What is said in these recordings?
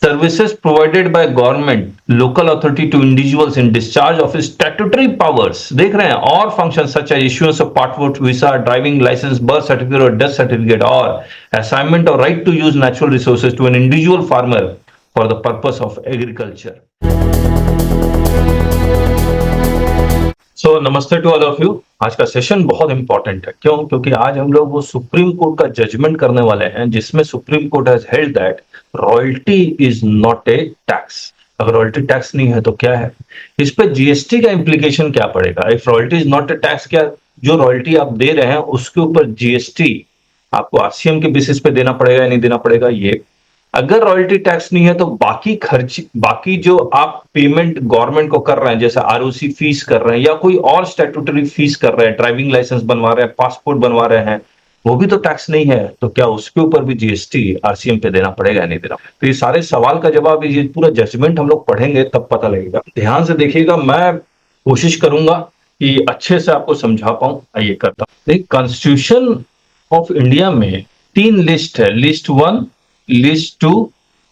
services provided by government, local authority to individuals in discharge of its statutory powers. देख रहे हैं, और functions such as issuance of passport, visa, driving license, birth certificate or death certificate, or assignment or right to use natural resources to an individual farmer for the purpose of agriculture. सो नमस्ते to all of you. आज का session बहुत important है। क्यों? क्योंकि आज हम लोग वो सुप्रीम कोर्ट का जजमेंट करने वाले हैं जिसमें supreme court has held that royalty is not a tax. अगर रॉयल्टी टैक्स नहीं है तो क्या है? इस पे जीएसटी का इम्प्लीकेशन क्या पड़ेगा? If royalty is not a tax, क्या जो रॉयल्टी आप दे रहे हैं उसके ऊपर जीएसटी आपको आरसीएम के बेसिस पे देना पड़ेगा या नहीं देना पड़ेगा? ये अगर रॉयल्टी टैक्स नहीं है तो बाकी खर्च, बाकी जो आप पेमेंट गवर्नमेंट को कर रहे हैं, जैसे आरओसी फीस कर रहे हैं या कोई और स्टैट्यूटरी फीस कर रहे हैं, ड्राइविंग लाइसेंस बनवा रहे हैं, पासपोर्ट बनवा रहे हैं, वो भी तो टैक्स नहीं है, तो क्या उसके ऊपर भी जीएसटी आरसीएम पे देना पड़ेगा या नहीं देना? तो ये सारे सवाल का जवाब, ये पूरा जजमेंट हम लोग पढ़ेंगे तब पता लगेगा। ध्यान से देखिएगा, मैं कोशिश करूंगा कि अच्छे से आपको समझा पाऊं। आइए करता हूं। कॉन्स्टिट्यूशन ऑफ इंडिया में 3 लिस्ट है, लिस्ट 1, लिस्ट 2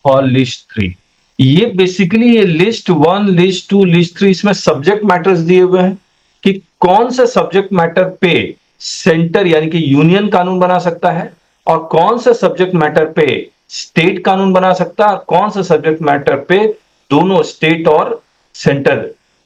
और लिस्ट 3। ये बेसिकली ये लिस्ट 1, लिस्ट 2, लिस्ट 3, इसमें सब्जेक्ट मैटर्स दिए हुए हैं कि कौन से सब्जेक्ट मैटर पे सेंटर यानी कि यूनियन कानून बना सकता है और कौन से सब्जेक्ट मैटर पे स्टेट कानून बना सकता है और कौन से सब्जेक्ट मैटर पे दोनों स्टेट और सेंटर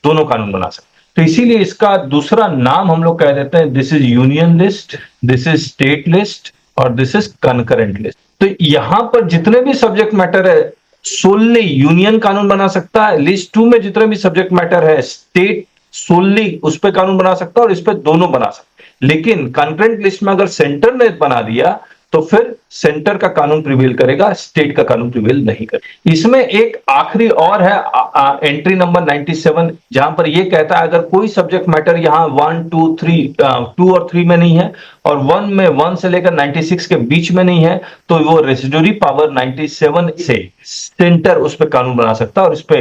दोनों कानून बना सकते हैं। तो इसीलिए इसका दूसरा नाम हम लोग कह देते हैं, this is union list, this is state list और दिस इज कंकरेंट लिस्ट। तो यहां पर जितने भी सब्जेक्ट मैटर है सोलली यूनियन कानून बना सकता है। लिस्ट 2 में जितने भी सब्जेक्ट मैटर है स्टेट सोलली उस पर कानून बना सकता है और इस पर दोनों बना सकते हैं। लेकिन कंकरेंट लिस्ट में अगर सेंटर ने बना दिया तो फिर सेंटर का कानून प्रिवेल करेगा, स्टेट का कानून प्रिवेल नहीं करेगा। इसमें एक आखिरी और है, एंट्री नंबर 97, जहां पर यह कहता है अगर कोई सब्जेक्ट मैटर यहां 1, 2, 3, 2 और 3 में नहीं है और 1 में 1 से लेकर 96 के बीच में नहीं है, तो वो रेसिड्यूरी पावर 97 से सेंटर उस पर कानून बना सकता है। और इस पे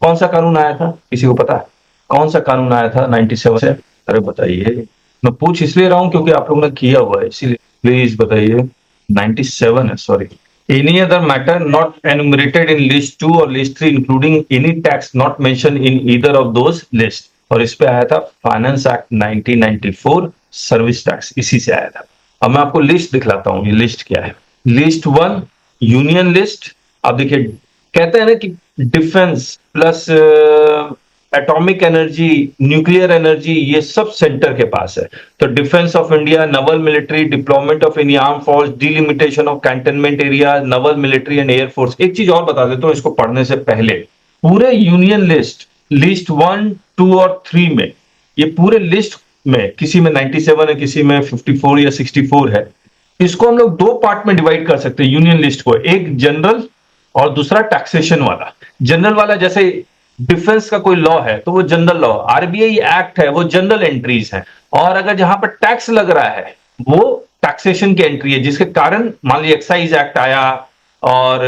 कौन सा कानून आया था, किसी को पता है कौन सा कानून आया था 97 से? अरे बताइए। मैं पूछ इसलिए रहा हूं क्योंकि आप लोगों ने किया हुआ है, इसीलिए प्लीज बताइए। 97 है, sorry. Any other matter not enumerated in list 2 और list 3 including any tax not mention in either of those list. और इस पे आया था फाइनेंस एक्ट 1994, सर्विस टैक्स, इसी से आया था। अब मैं आपको लिस्ट दिखलाता हूं, ये लिस्ट क्या है। List 1 union list. अब देखिए, कहते हैं ना कि defence plus atomic energy, nuclear energy, ये सब सेंटर के पास है। तो defence of India, Naval military, deployment of any arm force, delimitation of cantonment area, naval military and air force. एक चीज और बता देता हूं इसको पढ़ने से पहले, पूरे यूनियन लिस्ट, लिस्ट 1, 2 और 3 में, ये पूरे लिस्ट में किसी में 97 है, किसी में 54 या 64 है। इसको हम लोग 2 पार्ट में डिवाइड कर सकते हैं यूनियन लिस्ट को, एक जनरल और दूसरा टैक्सेशन वाला। जनरल वाला जैसे डिफेंस का कोई लॉ है तो वो जनरल लॉ, आरबीआई एक्ट है वो जनरल एंट्रीज है, और अगर जहां पर टैक्स लग रहा है वो टैक्सेशन की एंट्री है, जिसके कारण मान लीजिए एक्साइज एक्ट आया और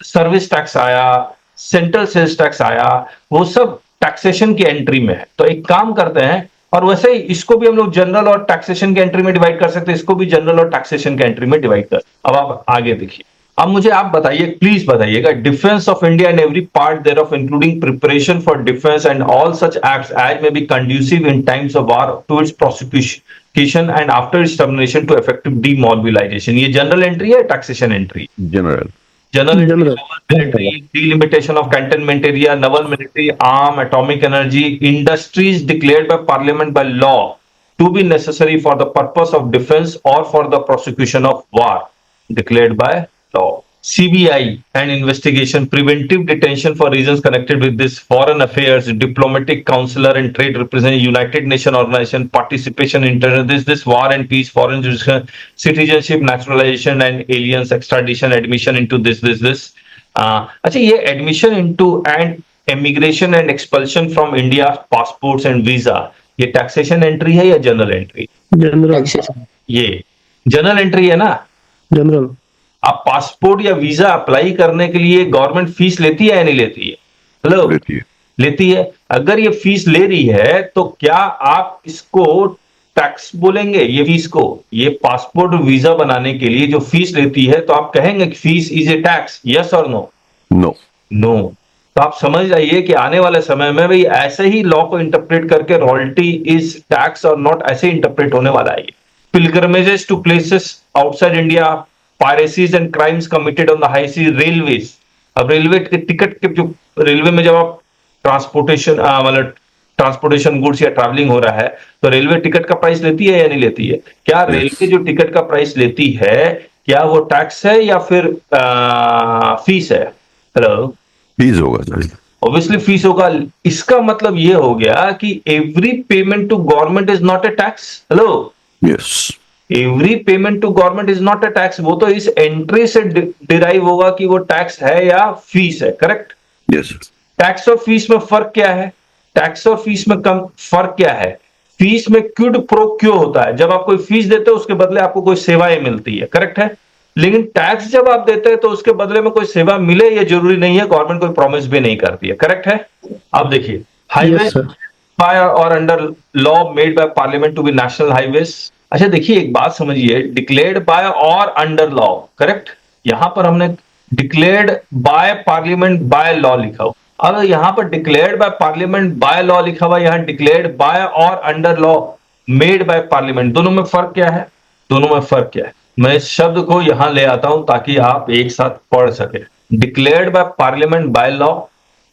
सर्विस टैक्स आया, सेंट्रल सेल्स टैक्स आया, वो सब टैक्सेशन की एंट्री में है। तो एक काम करते हैं, और वैसे ही इसको भी हम लोग जनरल और टैक्सेशन की एंट्री में डिवाइड कर सकते हैं, इसको भी जनरल और टैक्सेशन की एंट्री में डिवाइड कर। अब आप आगे देखिए। अब मुझे आप बताइए, प्लीज बताइएगा, defence of India and every part thereof including preparation for defence and all such acts as may be conducive in times of war to its prosecution and after its termination to effective demobilisation. ये general entry है, taxation entry? General. Military, delimitation of cantonment area, naval military, arm, atomic energy, industries declared by Parliament by law to be necessary for the purpose of defense or for the prosecution of war declared by law. CBI and investigation, preventive detention for reasons connected with this, foreign affairs, diplomatic, consular and trade representative, United Nations organization, participation in this war and peace, foreign citizenship, naturalization and aliens, extradition, admission into this. अच्छा, ये admission into and immigration and expulsion from India, passports and visa, ये taxation entry है या general entry? General. ये general entry है ना? General. आप passport या वीजा अप्लाई करने के लिए गवर्नमेंट फीस लेती है या नहीं लेती है? हेलो, लेती है। अगर ये फीस ले रही है तो क्या आप इसको टैक्स बोलेंगे? ये फीस को, ये पासपोर्ट वीजा बनाने के लिए जो फीस लेती है, तो आप कहेंगे कि fees is a tax? Yes और नो? नो। नो। तो आप समझ जाइए कि आने वाले समय में भाई ऐसे ही लॉ को इंटरप्रेट करके रॉयल्टी इज टैक्स और नॉट ऐसे इंटरप्रेट होने वाला है। Pilgrimages to places outside India, piracies and crimes committed on the high sea railways. अब रेलवे के टिकट के जो रेलवे में जब आप ट्रांसपोर्टेशन मतलब ट्रांसपोर्टेशन गुड्स या ट्रैवलिंग हो रहा है तो रेलवे टिकट का प्राइस लेती है या नहीं लेती है? क्या रेलवे यस, जो टिकट का प्राइस लेती है क्या वो टैक्स है या फिर फीस है? हेलो। फीस होगा सर। ऑब्वियसली फीस होगा। इसका मतलब ये हो गया कि every payment to government is not a tax. Hello. Yes. Every payment to government is not a tax. वो तो इस एंट्री से डिराइव होगा कि वो टैक्स है या फीस है। करेक्ट। यस। टैक्स और फीस में फर्क क्या है? टैक्स और फीस में कम फर्क क्या है? फीस में क्विड प्रो क्यो होता है। जब आप कोई फीस देते हो उसके बदले आपको कोई सेवाएं मिलती है। करेक्ट है। लेकिन टैक्स जब आप देते हैं तो उसके बदले में कोई सेवा मिले ये जरूरी नहीं है। गवर्नमेंट कोई प्रॉमिस भी नहीं करती है। करेक्ट है। अब देखिए हाईवे यस सर। बाय और under law made by Parliament to be national highways. अच्छा देखिए एक बात समझिए, डिक्लेयर्ड बाय और अंडर लॉ। करेक्ट। यहां पर हमने declared by Parliament by law लिखा हुआ। अब यहां पर declared by Parliament by law लिखा हुआ, यहां डिक्लेयर्ड बाय और under law made by Parliament. दोनों में फर्क क्या है? दोनों में फर्क क्या है? मैं इस शब्द को यहां ले आता हूं ताकि आप एक साथ पढ़ सके। Declared by Parliament by law,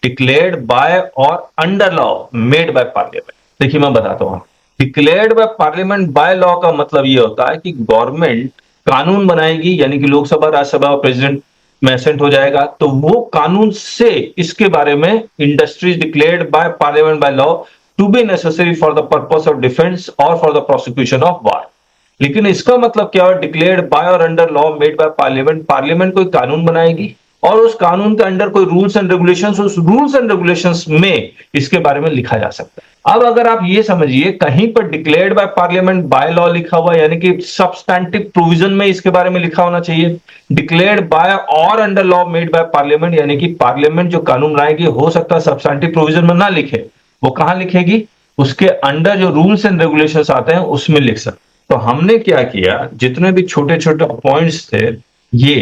declared by और under law made by Parliament. देखिए मैं बताता हूं। Declared by Parliament by law का मतलब यह होता है कि गवर्नमेंट कानून बनाएगी, यानी कि लोकसभा राज्यसभा और प्रेसिडेंट में असेंट हो जाएगा, तो वो कानून से इसके बारे में industries declared by Parliament by law to be necessary for the purpose of defence और for the prosecution of war. लेकिन इसका मतलब क्या है? डिक्लेयर्ड बाय और under law made by Parliament. Parliament कोई कानून बनाएगी और उस कानून के अंडर कोई रूल्स एंड रेगुलेशंस, उस रूल्स एंड रेगुलेशंस में इसके बारे में लिखा जा सकता है। अब अगर आप ये समझिए कहीं पर declared by Parliament by law लिखा हुआ यानी कि सब्सटैंटिव प्रोविजन में इसके बारे में लिखा होना चाहिए। डिक्लेयर्ड बाय और under law made by parliament यानी कि पार्लियामेंट जो कानून बनाएगी हो सकता है सब्सटैंटिव प्रोविजन में ना लिखे, वो कहां लिखेगी? उसके अंडर जो रूल्स एंड रेगुलेशंस आते हैं उसमें लिख सकते। तो हमने क्या किया, जितने भी छोटे छोटे पॉइंट्स थे ये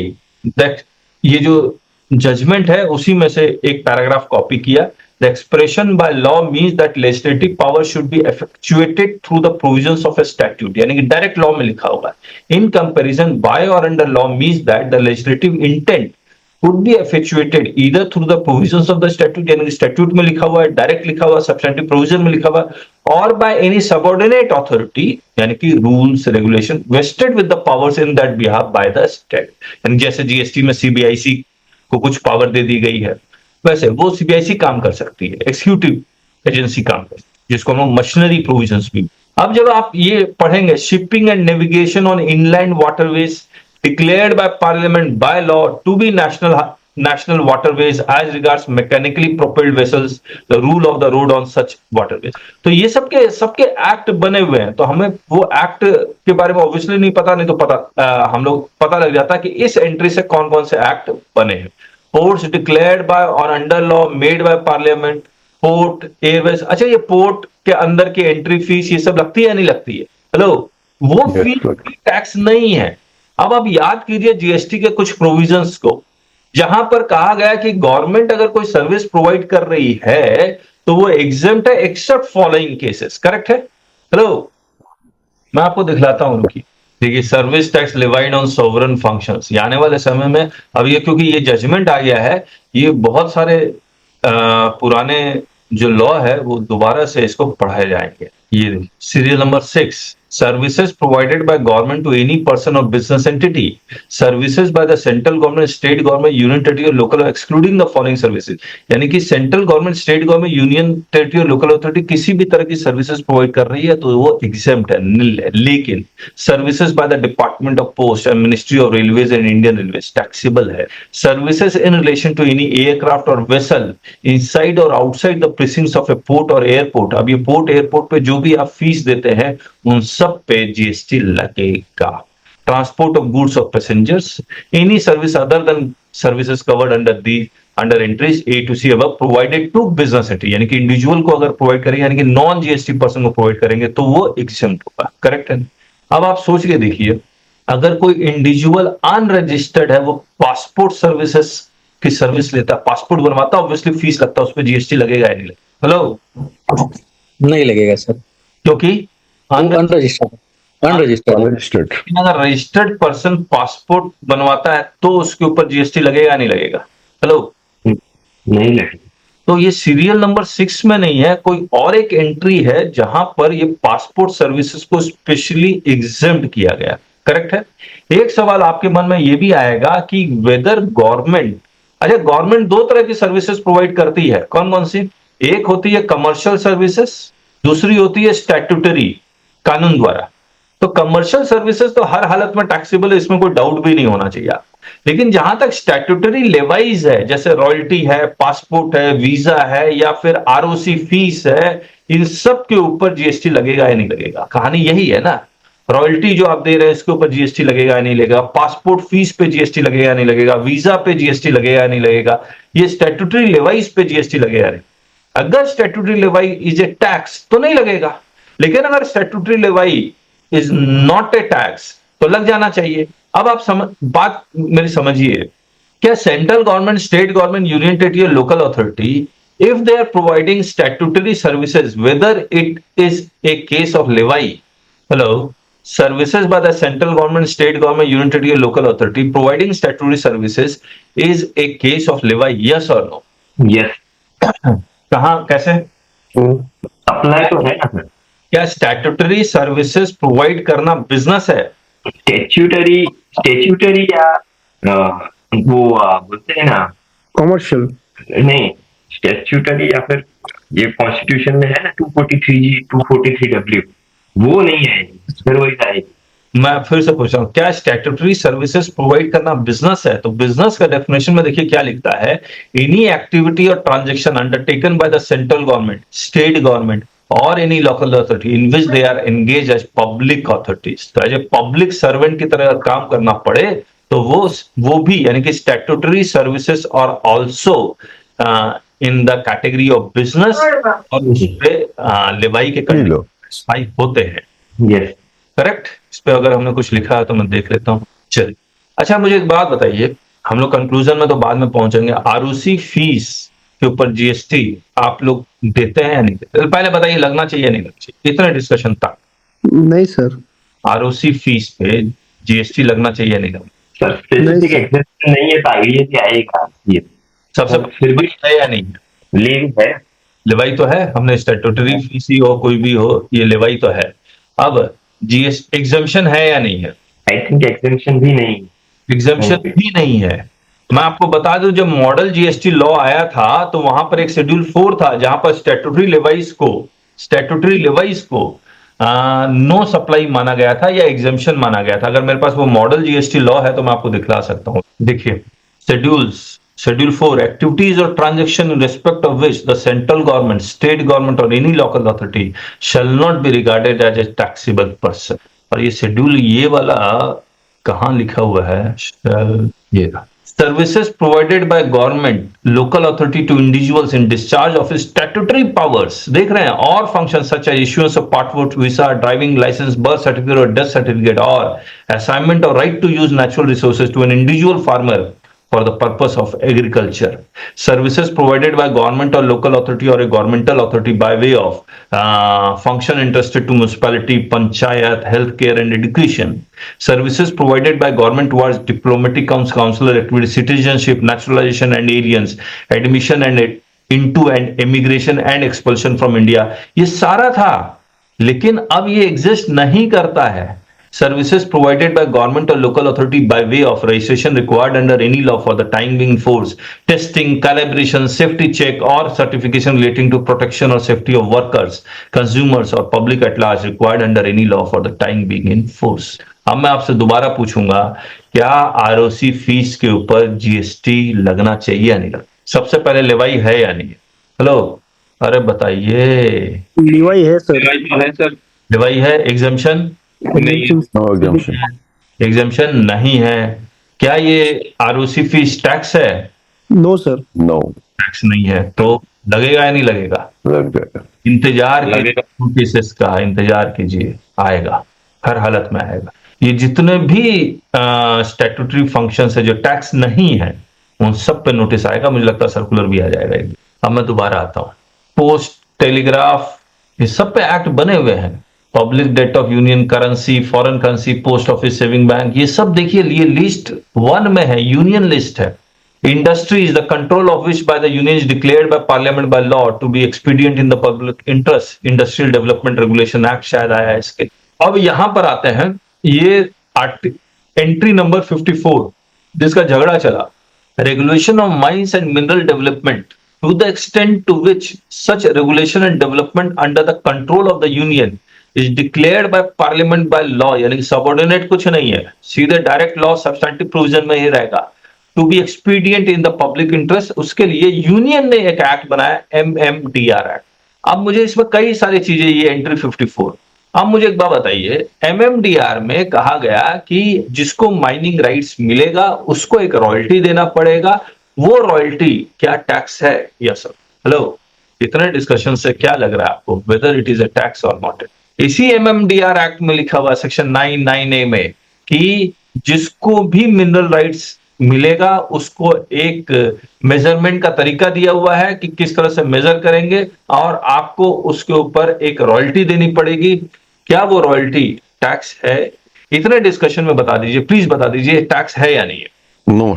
देख, ये जो जजमेंट है उसी में से एक पैराग्राफ कॉपी किया। The expression by law means that legislative power should be effectuated through the provisions of a statute, यानी कि डायरेक्ट लॉ में लिखा होगा। इन कंपैरिजन बाय और under law means that the legislative intent could be effectuated either through the provisions of the statute, यानी कि statute में लिखा हुआ है, डायरेक्ट लिखा हुआ, सब्सटेंटिव प्रोविजन में लिखा हुआ, और बाय एनी सबऑर्डिनेट अथॉरिटी, यानी कि rules regulation wasted with the powers in that behalf by the state. यानी जैसे जीएसटी में सीबीआईसी को कुछ पावर दे दी गई है, वैसे वो सीबीआईसी काम कर सकती है, एक्सिक्यूटिव एजेंसी काम कर सकती है, जिसको हम मशीनरी प्रोविजंस भी। अब जब आप ये पढ़ेंगे, shipping and navigation on inland waterways declared by parliament by law to be national waterways as regards mechanically propelled vessels, the rule of the road on such waterways। तो ये सबके एक्ट बने हुए हैं। तो हमें वो एक्ट के बारे में ऑब्वियसली नहीं पता, नहीं तो हम लोग पता लग जाता कि इस एंट्री से कौन कौन से एक्ट बने हैं। पोर्ट्स डिक्लेयर्ड बाय और under law made by parliament, port Airways. अच्छा ये पोर्ट के अंदर की एंट्री फीस ये सब लगती है या नहीं लगती है? हेलो, वो फीस टैक्स नहीं है। अब आप याद कीजिए जीएसटी के कुछ प्रोविजंस को, जहां पर कहा गया कि गवर्नमेंट अगर कोई सर्विस प्रोवाइड कर रही है तो वो एग्जेम्प्ट है एक्सेप्ट फॉलोइंग केसेस। करेक्ट है। हेलो, मैं आपको दिखलाता हूं उनकी। देखिए, service tax levied on sovereign functions. आने वाले समय में अब ये क्योंकि ये जजमेंट आ गया है, ये बहुत सारे पुराने जो लॉ है वो दोबारा से इसको पढ़ाए जाएंगे। ये serial number 6, services provided by government to any person or business entity, services by the central government, state government, union territory, local, excluding the following services। यानी कि central government, state government, union territory, local authority किसी भी तरह की services provide कर रही है तो वो एग्जेम्प्ट है, निल है। लेकिन services by the department of post and ministry of railways and Indian railways taxable है। Services in relation to any aircraft और वेसल इनसाइड और outside the precincts of a port और एयरपोर्ट। अब ये port airport पे जो भी आप फीस देते हैं उन सब पे जीएसटी लगेगा। Transport of goods of passengers, any service other than services covered under entries A to C above provided to business entry, यानी कि इंडिविजुअल को अगर प्रोवाइड करेंगे, यानी कि नॉन जीएसटी पर्सन को प्रोवाइड करेंगे तो वो एग्जेम्प्ट होगा। करेक्ट है। अब आप सोच के देखिए, अगर कोई इंडिविजुअल अनरजिस्टर्ड है, वो पासपोर्ट सर्विसेज की सर्विस लेता है, पासपोर्ट बनवाता है, ऑब्वियसली फीस लगता है, उस पर जीएसटी लगेगा या नहीं लगेगा? हेलो, नहीं लगेगा सर, क्योंकि अनरजिस्टर्ड अनरजिस्टर्ड अनरजिस्टर्ड। अगर रजिस्टर्ड पर्सन पासपोर्ट बनवाता है तो उसके ऊपर जीएसटी लगेगा या नहीं लगेगा? हेलो, नहीं लगेगा। तो ये सीरियल नंबर 6 में नहीं है, कोई और एक एंट्री है जहां पर ये पासपोर्ट सर्विसेज को स्पेशली एग्जेम्प्ट किया गया। करेक्ट है। एक सवाल आपके मन में ये भी आएगा कि वेदर गवर्नमेंट, अच्छा गवर्नमेंट दो तरह की सर्विसेज प्रोवाइड करती है, कौन कौन सी? एक होती है कमर्शियल सर्विसेज, दूसरी होती है स्टैट्यूटरी, कानून द्वारा। तो कमर्शियल सर्विसेज तो हर हालत में टैक्सेबल है, इसमें कोई डाउट भी नहीं होना चाहिए। लेकिन जहां तक स्टैट्यूटरी लेवाइज है, जैसे रॉयल्टी है, पासपोर्ट है, वीजा है या फिर आरओसी फीस है, इन सब के ऊपर जीएसटी लगेगा या नहीं लगेगा? कहानी यही है ना। रॉयल्टी जो आप दे रहे हैं इसके ऊपर जीएसटी लगेगा या नहीं लगेगा, पासपोर्ट फीस पे जीएसटी लगेगा या नहीं लगेगा, वीजा पे जीएसटी लगेगा या नहीं लगेगा, ये स्टैट्यूटरी लेवाइज पे जीएसटी लगेगा या नहीं? अगर स्टैट्यूटरी लेवाई इज ए टैक्स तो नहीं लगेगा, लेकिन अगर statutory लेवाई is not a tax तो लग जाना चाहिए। अब आप बात मेरी समझिए, क्या central government, state government, union territory, local authority, if they are providing statutory services, whether it is a case of levy, hello, services by the central government, state government, union territory, local authority providing statutory services is a case of levy, yes or no? Yes, कहां, कैसे? Supply तो है ना sir. क्या statutory services provide करना business है? Statutory या बोलते हैं ना कमर्शियल नहीं, स्टेच्यूटरी या फिर ये कॉन्स्टिट्यूशन में है ना 243G 243W, वो नहीं है, फिर वही आएगी। मैं फिर से पूछ रहा हूं, क्या स्टैट्यूटरी सर्विसेज प्रोवाइड करना बिजनेस है? तो बिजनेस का डेफिनेशन में देखिए क्या लिखता है, एनी एक्टिविटी और transaction undertaken by the central government, state government और any local authority in which they are engage as public authorities. तो एज ए पब्लिक सर्वेंट की तरह काम करना पड़े तो वो भी यानी कि स्टैट्यूटरी सर्विसेज और also in the category of business और उस पे लेवाई के कंट्री होते हैं। Yes, correct. इस पे अगर हमने कुछ लिखा है तो मैं देख लेता हूँ। चलिए, अच्छा मुझे एक बात बताइए, हम लोग कंक्लूजन में तो बाद में पहुंचेंगे, आरओसी फीस के ऊपर जीएसटी आप लोग देते हैं या नहीं देते? पहले बताइए लगना चाहिए या नहीं लगना चाहिए, इतना डिस्कशन था। नहीं सर, आरओसी फीस पे जीएसटी लगना चाहिए या नहीं लगना? सर स्पेसिफिक एग्जेम्पशन नहीं है तो आइडिया भी आएगा ये। सबसे फिर भी है या नहीं है? लीव है, लेवाई तो है, हमने स्टैट्यूटरी फीस ही हो कोई भी हो, ये लेवाई तो है। अब जीएसटी एग्जम्पशन है या नहीं है? आई थिंक एग्जेम्पशन भी नहीं, एग्जम्पशन भी नहीं है। मैं आपको बता दूं, जब मॉडल जीएसटी लॉ आया था तो वहां पर एक शेड्यूल 4 था जहां पर स्टैट्यूटरी लेवाइज को नो सप्लाई माना गया था या एग्जम्पशन माना गया था। अगर मेरे पास वो मॉडल जीएसटी लॉ है तो मैं आपको दिखला सकता हूं। देखिए शेड्यूल 4, एक्टिविटीज और transaction in respect of which the central government, state government और any local authority shall not be regarded as a taxable person. और ये शेड्यूल ये वाला कहां लिखा हुआ है? ये services provided by government, local authority to individuals in discharge of statutory powers, देख रहे हैं, और function such as issuance of passport, visa, driving licence, birth certificate और डेथ सर्टिफिकेट, और असाइनमेंट और right to use natural resources to an individual farmer for the purpose of agriculture. Services provided by government or local authority or a governmental authority by way of function interested to municipality, panchayat, healthcare and education. Services provided by government towards diplomatic consular activity, citizenship, naturalization and aliens, admission and into and immigration and expulsion from India. ये सारा था, लेकिन अब ये exist नहीं करता है। Services provided by government or local authority by way of registration required under any law for the time being force, testing, calibration, safety check or certification relating to protection or safety of workers, consumers or public at large required under any law for the time being in force. अब मैं आपसे दोबारा पूछूंगा, क्या ROC fees के ऊपर GST लगना चाहिए या नहीं लगना? सबसे पहले लेवाई है या नहीं? हेलो, अरे बताइए। लीवाई है सर, लेवाई है, एग्जम्पशन नो एग्जम्पन। एग्जम्पशन नहीं है। क्या ये आरओसी फीस टैक्स है? नो सर, नो, टैक्स नहीं है, तो लगेगा या नहीं लगेगा? लग जाएगा। इंतजार केसेस का इंतजार कीजिए, आएगा, हर हालत में आएगा। ये जितने भी स्टैट्यूटरी फंक्शंस है जो टैक्स नहीं है, उन सब पे नोटिस आएगा, मुझे लगता है सर्कुलर भी आ जाएगा एक दिन। अब मैं दोबारा आता हूँ, पोस्ट, टेलीग्राफ, ये सब पे एक्ट बने हुए हैं। Public debt of union currency, foreign currency, post office saving bank, ये सब देखिए, ये लिस्ट 1 में है, यूनियन लिस्ट है। Industries, the control of which by the union is declared by parliament by law to be expedient in the public interest, Industrial Development Regulation Act शायद आया है इसके। अब यहां पर आते हैं, ये एंट्री नंबर 54 जिसका झगड़ा चला, regulation of mines and mineral development to the extent to which such regulation and development under the control of the Union is declared by Parliament by law, यानी कि सबऑर्डिनेट कुछ नहीं है, सीधे डायरेक्ट लॉ सब्सटेंटिव प्रोविजन में ही रहेगा। To be expedient in the public interest, उसके लिए यूनियन ने एक एक्ट बनाया, MMDR एक्ट। अब मुझे इसमें कई सारी चीजें, ये एंट्री 54। अब मुझे एक बात बताइए, MMDR में कहा गया कि जिसको माइनिंग राइट्स मिलेगा उसको एक रॉयल्टी देना पड़ेगा, वो रॉयल्टी क्या टैक्स है? Yes sir. हेलो, इतने डिस्कशन से क्या लग रहा है आपको, weather it is a tax और नॉट? इसी MMDR एक्ट में लिखा हुआ सेक्शन 99A में कि जिसको भी मिनरल राइट्स मिलेगा उसको एक मेजरमेंट का तरीका दिया हुआ है कि किस तरह से मेजर करेंगे, और आपको उसके ऊपर एक रॉयल्टी देनी पड़ेगी। क्या वो रॉयल्टी टैक्स है? इतने डिस्कशन में बता दीजिए, प्लीज बता दीजिए, टैक्स है या नहीं है? No,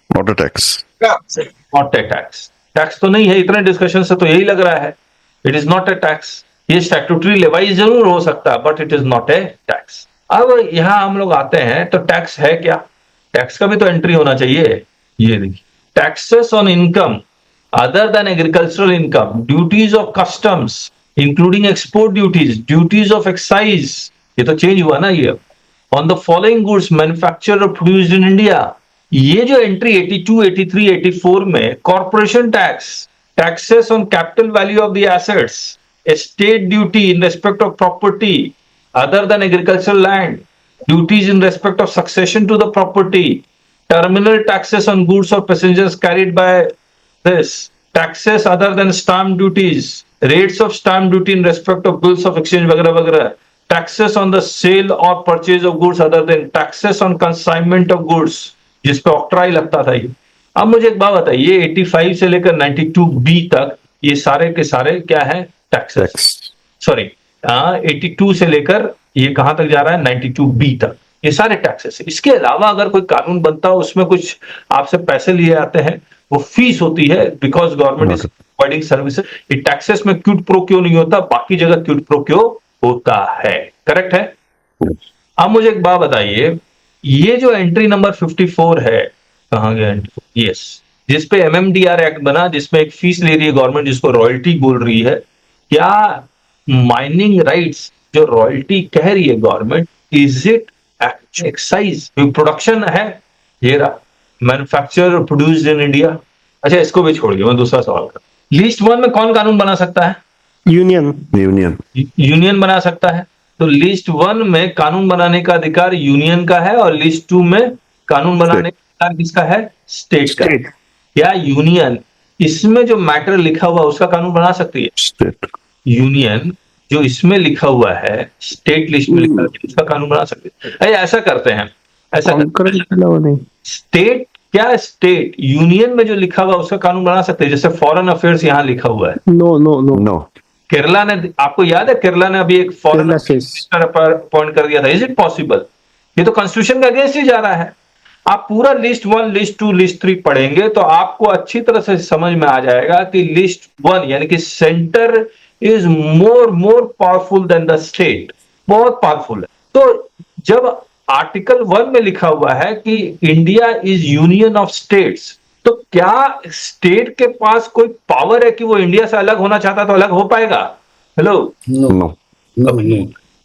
not a tax. Not a tax. Tax तो नहीं है, इतने डिस्कशन से तो यही लग रहा है, it is not a tax. ये स्टैट्यूटरी लेवाई जरूर हो सकता है, but it is not a tax. अब यहां हम लोग आते हैं, तो टैक्स है क्या? टैक्स का भी तो एंट्री होना चाहिए। ये देखिए, taxes on income other than agricultural income, duties of customs including export duties, duties of excise, ये तो चेंज हुआ ना ये, on the following goods manufactured और प्रोड्यूस्ड इन इंडिया। ये जो एंट्री 82, 83, 84 में corporation tax, taxes on capital value of the assets, estate duty in respect of property other than agricultural land, duties in respect of succession to the property, terminal taxes on goods or passengers carried by this, taxes other than stamp duties, rates of stamp duty in respect of bills of exchange वगैरह वगैरह, taxes on the sale or purchase of goods other than, taxes on consignment of goods जिस पे octroi लगता था ये। अब मुझे एक बात बताइए, 85 से लेकर 92B तक ये सारे के सारे क्या है? टैक्सेस। सॉरी, 82 से लेकर ये कहां तक जा रहा है? 92B तक, ये सारे टैक्सेस। इसके अलावा अगर कोई कानून बनता है उसमें कुछ आपसे पैसे लिए जाते हैं, वो फीस होती है, because government is providing services. ये टैक्सेस में क्यूट प्रो क्यों नहीं होता, बाकी जगह क्यूट प्रो क्यों होता है? करेक्ट है। अब मुझे एक बात बताइए, ये जो एंट्री नंबर 54 है, कहां गया एंट्री? यस, जिसपे MMDR एक्ट बना, जिसमें एक फीस ले रही है गवर्नमेंट, जिसको रॉयल्टी बोल रही है। क्या माइनिंग राइट्स जो रॉयल्टी कह रही है government, is it excise production है? ये रहा, मैन्युफैक्चर और प्रोड्यूस्ड इन इंडिया। अच्छा, इसको भी छोड़िए, मैं दूसरा सवाल कर, लिस्ट 1 में कौन कानून बना सकता है? यूनियन। यूनियन बना सकता है। तो लिस्ट 1 में कानून बनाने का अधिकार यूनियन का है, और लिस्ट 2 में कानून बनाने का अधिकार किसका है? स्टेट का। क्या यूनियन इसमें जो मैटर लिखा हुआ उसका कानून बना सकती है? State. यूनियन जो इसमें लिखा हुआ है, स्टेट लिस्ट में लिखा है, उसका कानून बना सकते हैं। अरे ऐसा करते हैं, ऐसा नहीं। स्टेट, क्या स्टेट यूनियन में जो लिखा हुआ उसका कानून बना सकते हैं? जैसे फॉरेन अफेयर्स यहाँ लिखा हुआ है। No no no No. Kerala ने, आपको याद है केरला ने अभी एक फॉरेन मिनिस्टर अपॉइंट कर दिया था। Is it possible? ये तो कॉन्स्टिट्यूशन के अगेंस्ट ही जा रहा है। आप पूरा लिस्ट 1, लिस्ट 2, लिस्ट 3 पढ़ेंगे तो आपको अच्छी तरह से समझ में आ जाएगा कि लिस्ट 1 यानी कि centre is more powerful than the state, बहुत पावरफुल है। तो जब आर्टिकल 1 में लिखा हुआ है कि India is union of states, तो क्या स्टेट के पास कोई पावर है कि वो इंडिया से अलग होना चाहता तो अलग हो पाएगा? Hello, No.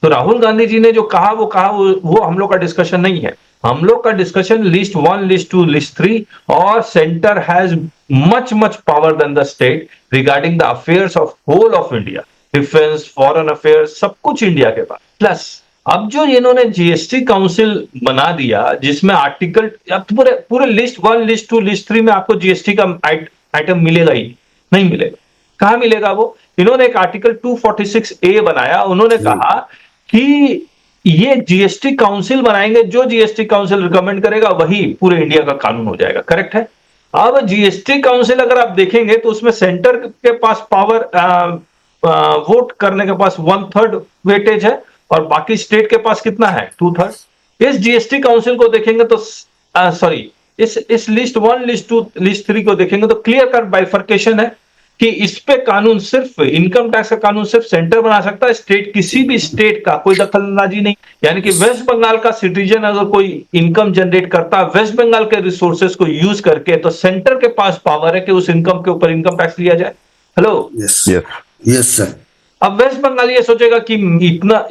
तो राहुल गांधी जी ने जो कहा वो हम लोग का डिस्कशन नहीं है। हम लोग का डिस्कशन लिस्ट 1, लिस्ट 2, लिस्ट 3, और centre has much power than the state regarding the affairs of whole of India, defence, foreign affairs, सब कुछ इंडिया के पास। प्लस अब जो इन्होंने जीएसटी काउंसिल बना दिया, जिसमें आर्टिकल, अब पूरे लिस्ट 1, लिस्ट 2, लिस्ट 3 में आपको जीएसटी का आइटम मिलेगा ही नहीं? मिलेगा। कहां मिलेगा वो? इन्होंने एक आर्टिकल 246A बनाया। उन्होंने कहा कि ये जीएसटी काउंसिल बनाएंगे, जो जीएसटी काउंसिल रिकमेंड करेगा वही पूरे इंडिया का कानून हो जाएगा। करेक्ट है? अब जीएसटी काउंसिल अगर आप देखेंगे तो उसमें सेंटर के पास पावर वोट करने के पास 1/3 वेटेज है और बाकी स्टेट के पास कितना है 2/3। इस जीएसटी काउंसिल को देखेंगे तो सॉरी इस लिस्ट 1 लिस्ट 2 लिस्ट 3 को देखेंगे तो क्लियर कट बाइफर्केशन है कि इस पे कानून सिर्फ इनकम टैक्स का कानून सिर्फ सेंटर बना सकता है, स्टेट किसी भी स्टेट का कोई दखलंदाजी नहीं। यानी कि वेस्ट बंगाल का सिटीजन अगर कोई इनकम जनरेट करता है वेस्ट बंगाल के रिसोर्सेज को यूज करके तो सेंटर के पास पावर है कि उस इनकम के ऊपर इनकम टैक्स लिया जाए। Hello, yes Yes. Yes sir. अब वेस्ट बंगाल ये सोचेगा कि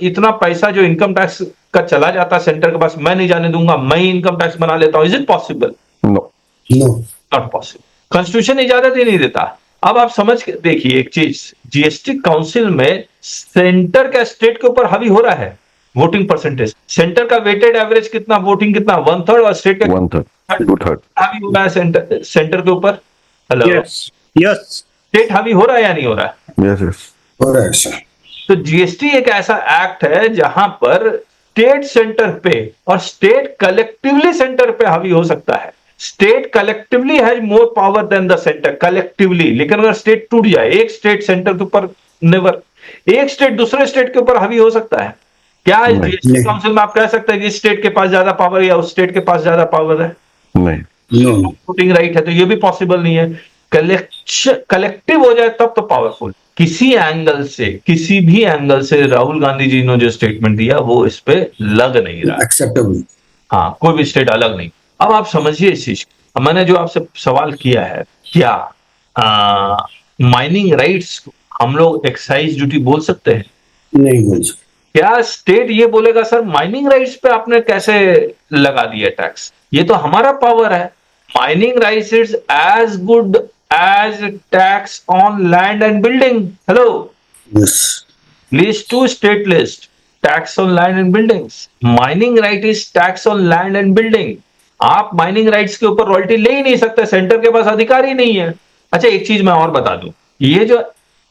इतना पैसा जो इनकम टैक्स का चला जाता है सेंटर के पास मैं नहीं जाने दूंगा, मैं ही इनकम टैक्स बना लेता हूं। Is it possible? No. No not possible. Constitution इजाजत ही नहीं देता। अब आप समझ के देखिए एक चीज, जीएसटी काउंसिल में सेंटर का स्टेट के ऊपर हावी हो रहा है वोटिंग परसेंटेज। सेंटर का वेटेड एवरेज कितना, वोटिंग कितना 1/3 और स्टेट का 1/3. 2/3. हावी हो रहा है सेंटर के ऊपर। हेलो, यस स्टेट हावी हो रहा है या नहीं हो रहा है? Yes, yes. हो रहा है सर। तो जीएसटी एक ऐसा एक्ट है जहां पर स्टेट सेंटर पे और स्टेट कलेक्टिवली सेंटर पे हावी हो सकता है। State collectively has more power than the centre collectively. लेकिन अगर स्टेट टूट जाए, एक स्टेट सेंटर के ऊपर नेवर, एक स्टेट दूसरे स्टेट के ऊपर हावी हो सकता है क्या? नहीं। जीएसटी काउंसिल में आप कह सकते हैं कि इस स्टेट के पास ज्यादा पावर है या उस स्टेट के पास ज्यादा पावर है, नहीं. नो वोटिंग राइट है, तो ये भी पॉसिबल नहीं है। कलेक्टिव हो जाए तब तो पावरफुल। किसी एंगल से, किसी भी एंगल से राहुल गांधी जी ने जो स्टेटमेंट दिया वो इस पे लग नहीं रहा। एक्सेप्टेबल। हाँ, कोई भी स्टेट अलग नहीं। अब आप समझिए इस चीज को। मैंने जो आपसे सवाल किया है, क्या माइनिंग राइट्स हम लोग एक्साइज ड्यूटी बोल सकते हैं? नहीं बोल सकते। क्या स्टेट ये बोलेगा सर माइनिंग राइट्स पे आपने कैसे लगा दिया टैक्स? ये तो हमारा पावर है। Mining rights is as good as tax on land and building. Hello, yes list 2 state list tax on land and buildings. Mining right is tax on land and building. आप mining rights के ऊपर royalty ले ही नहीं सकते, centre के पास अधिकार ही नहीं है। अच्छा, एक चीज मैं और बता दूं, ये जो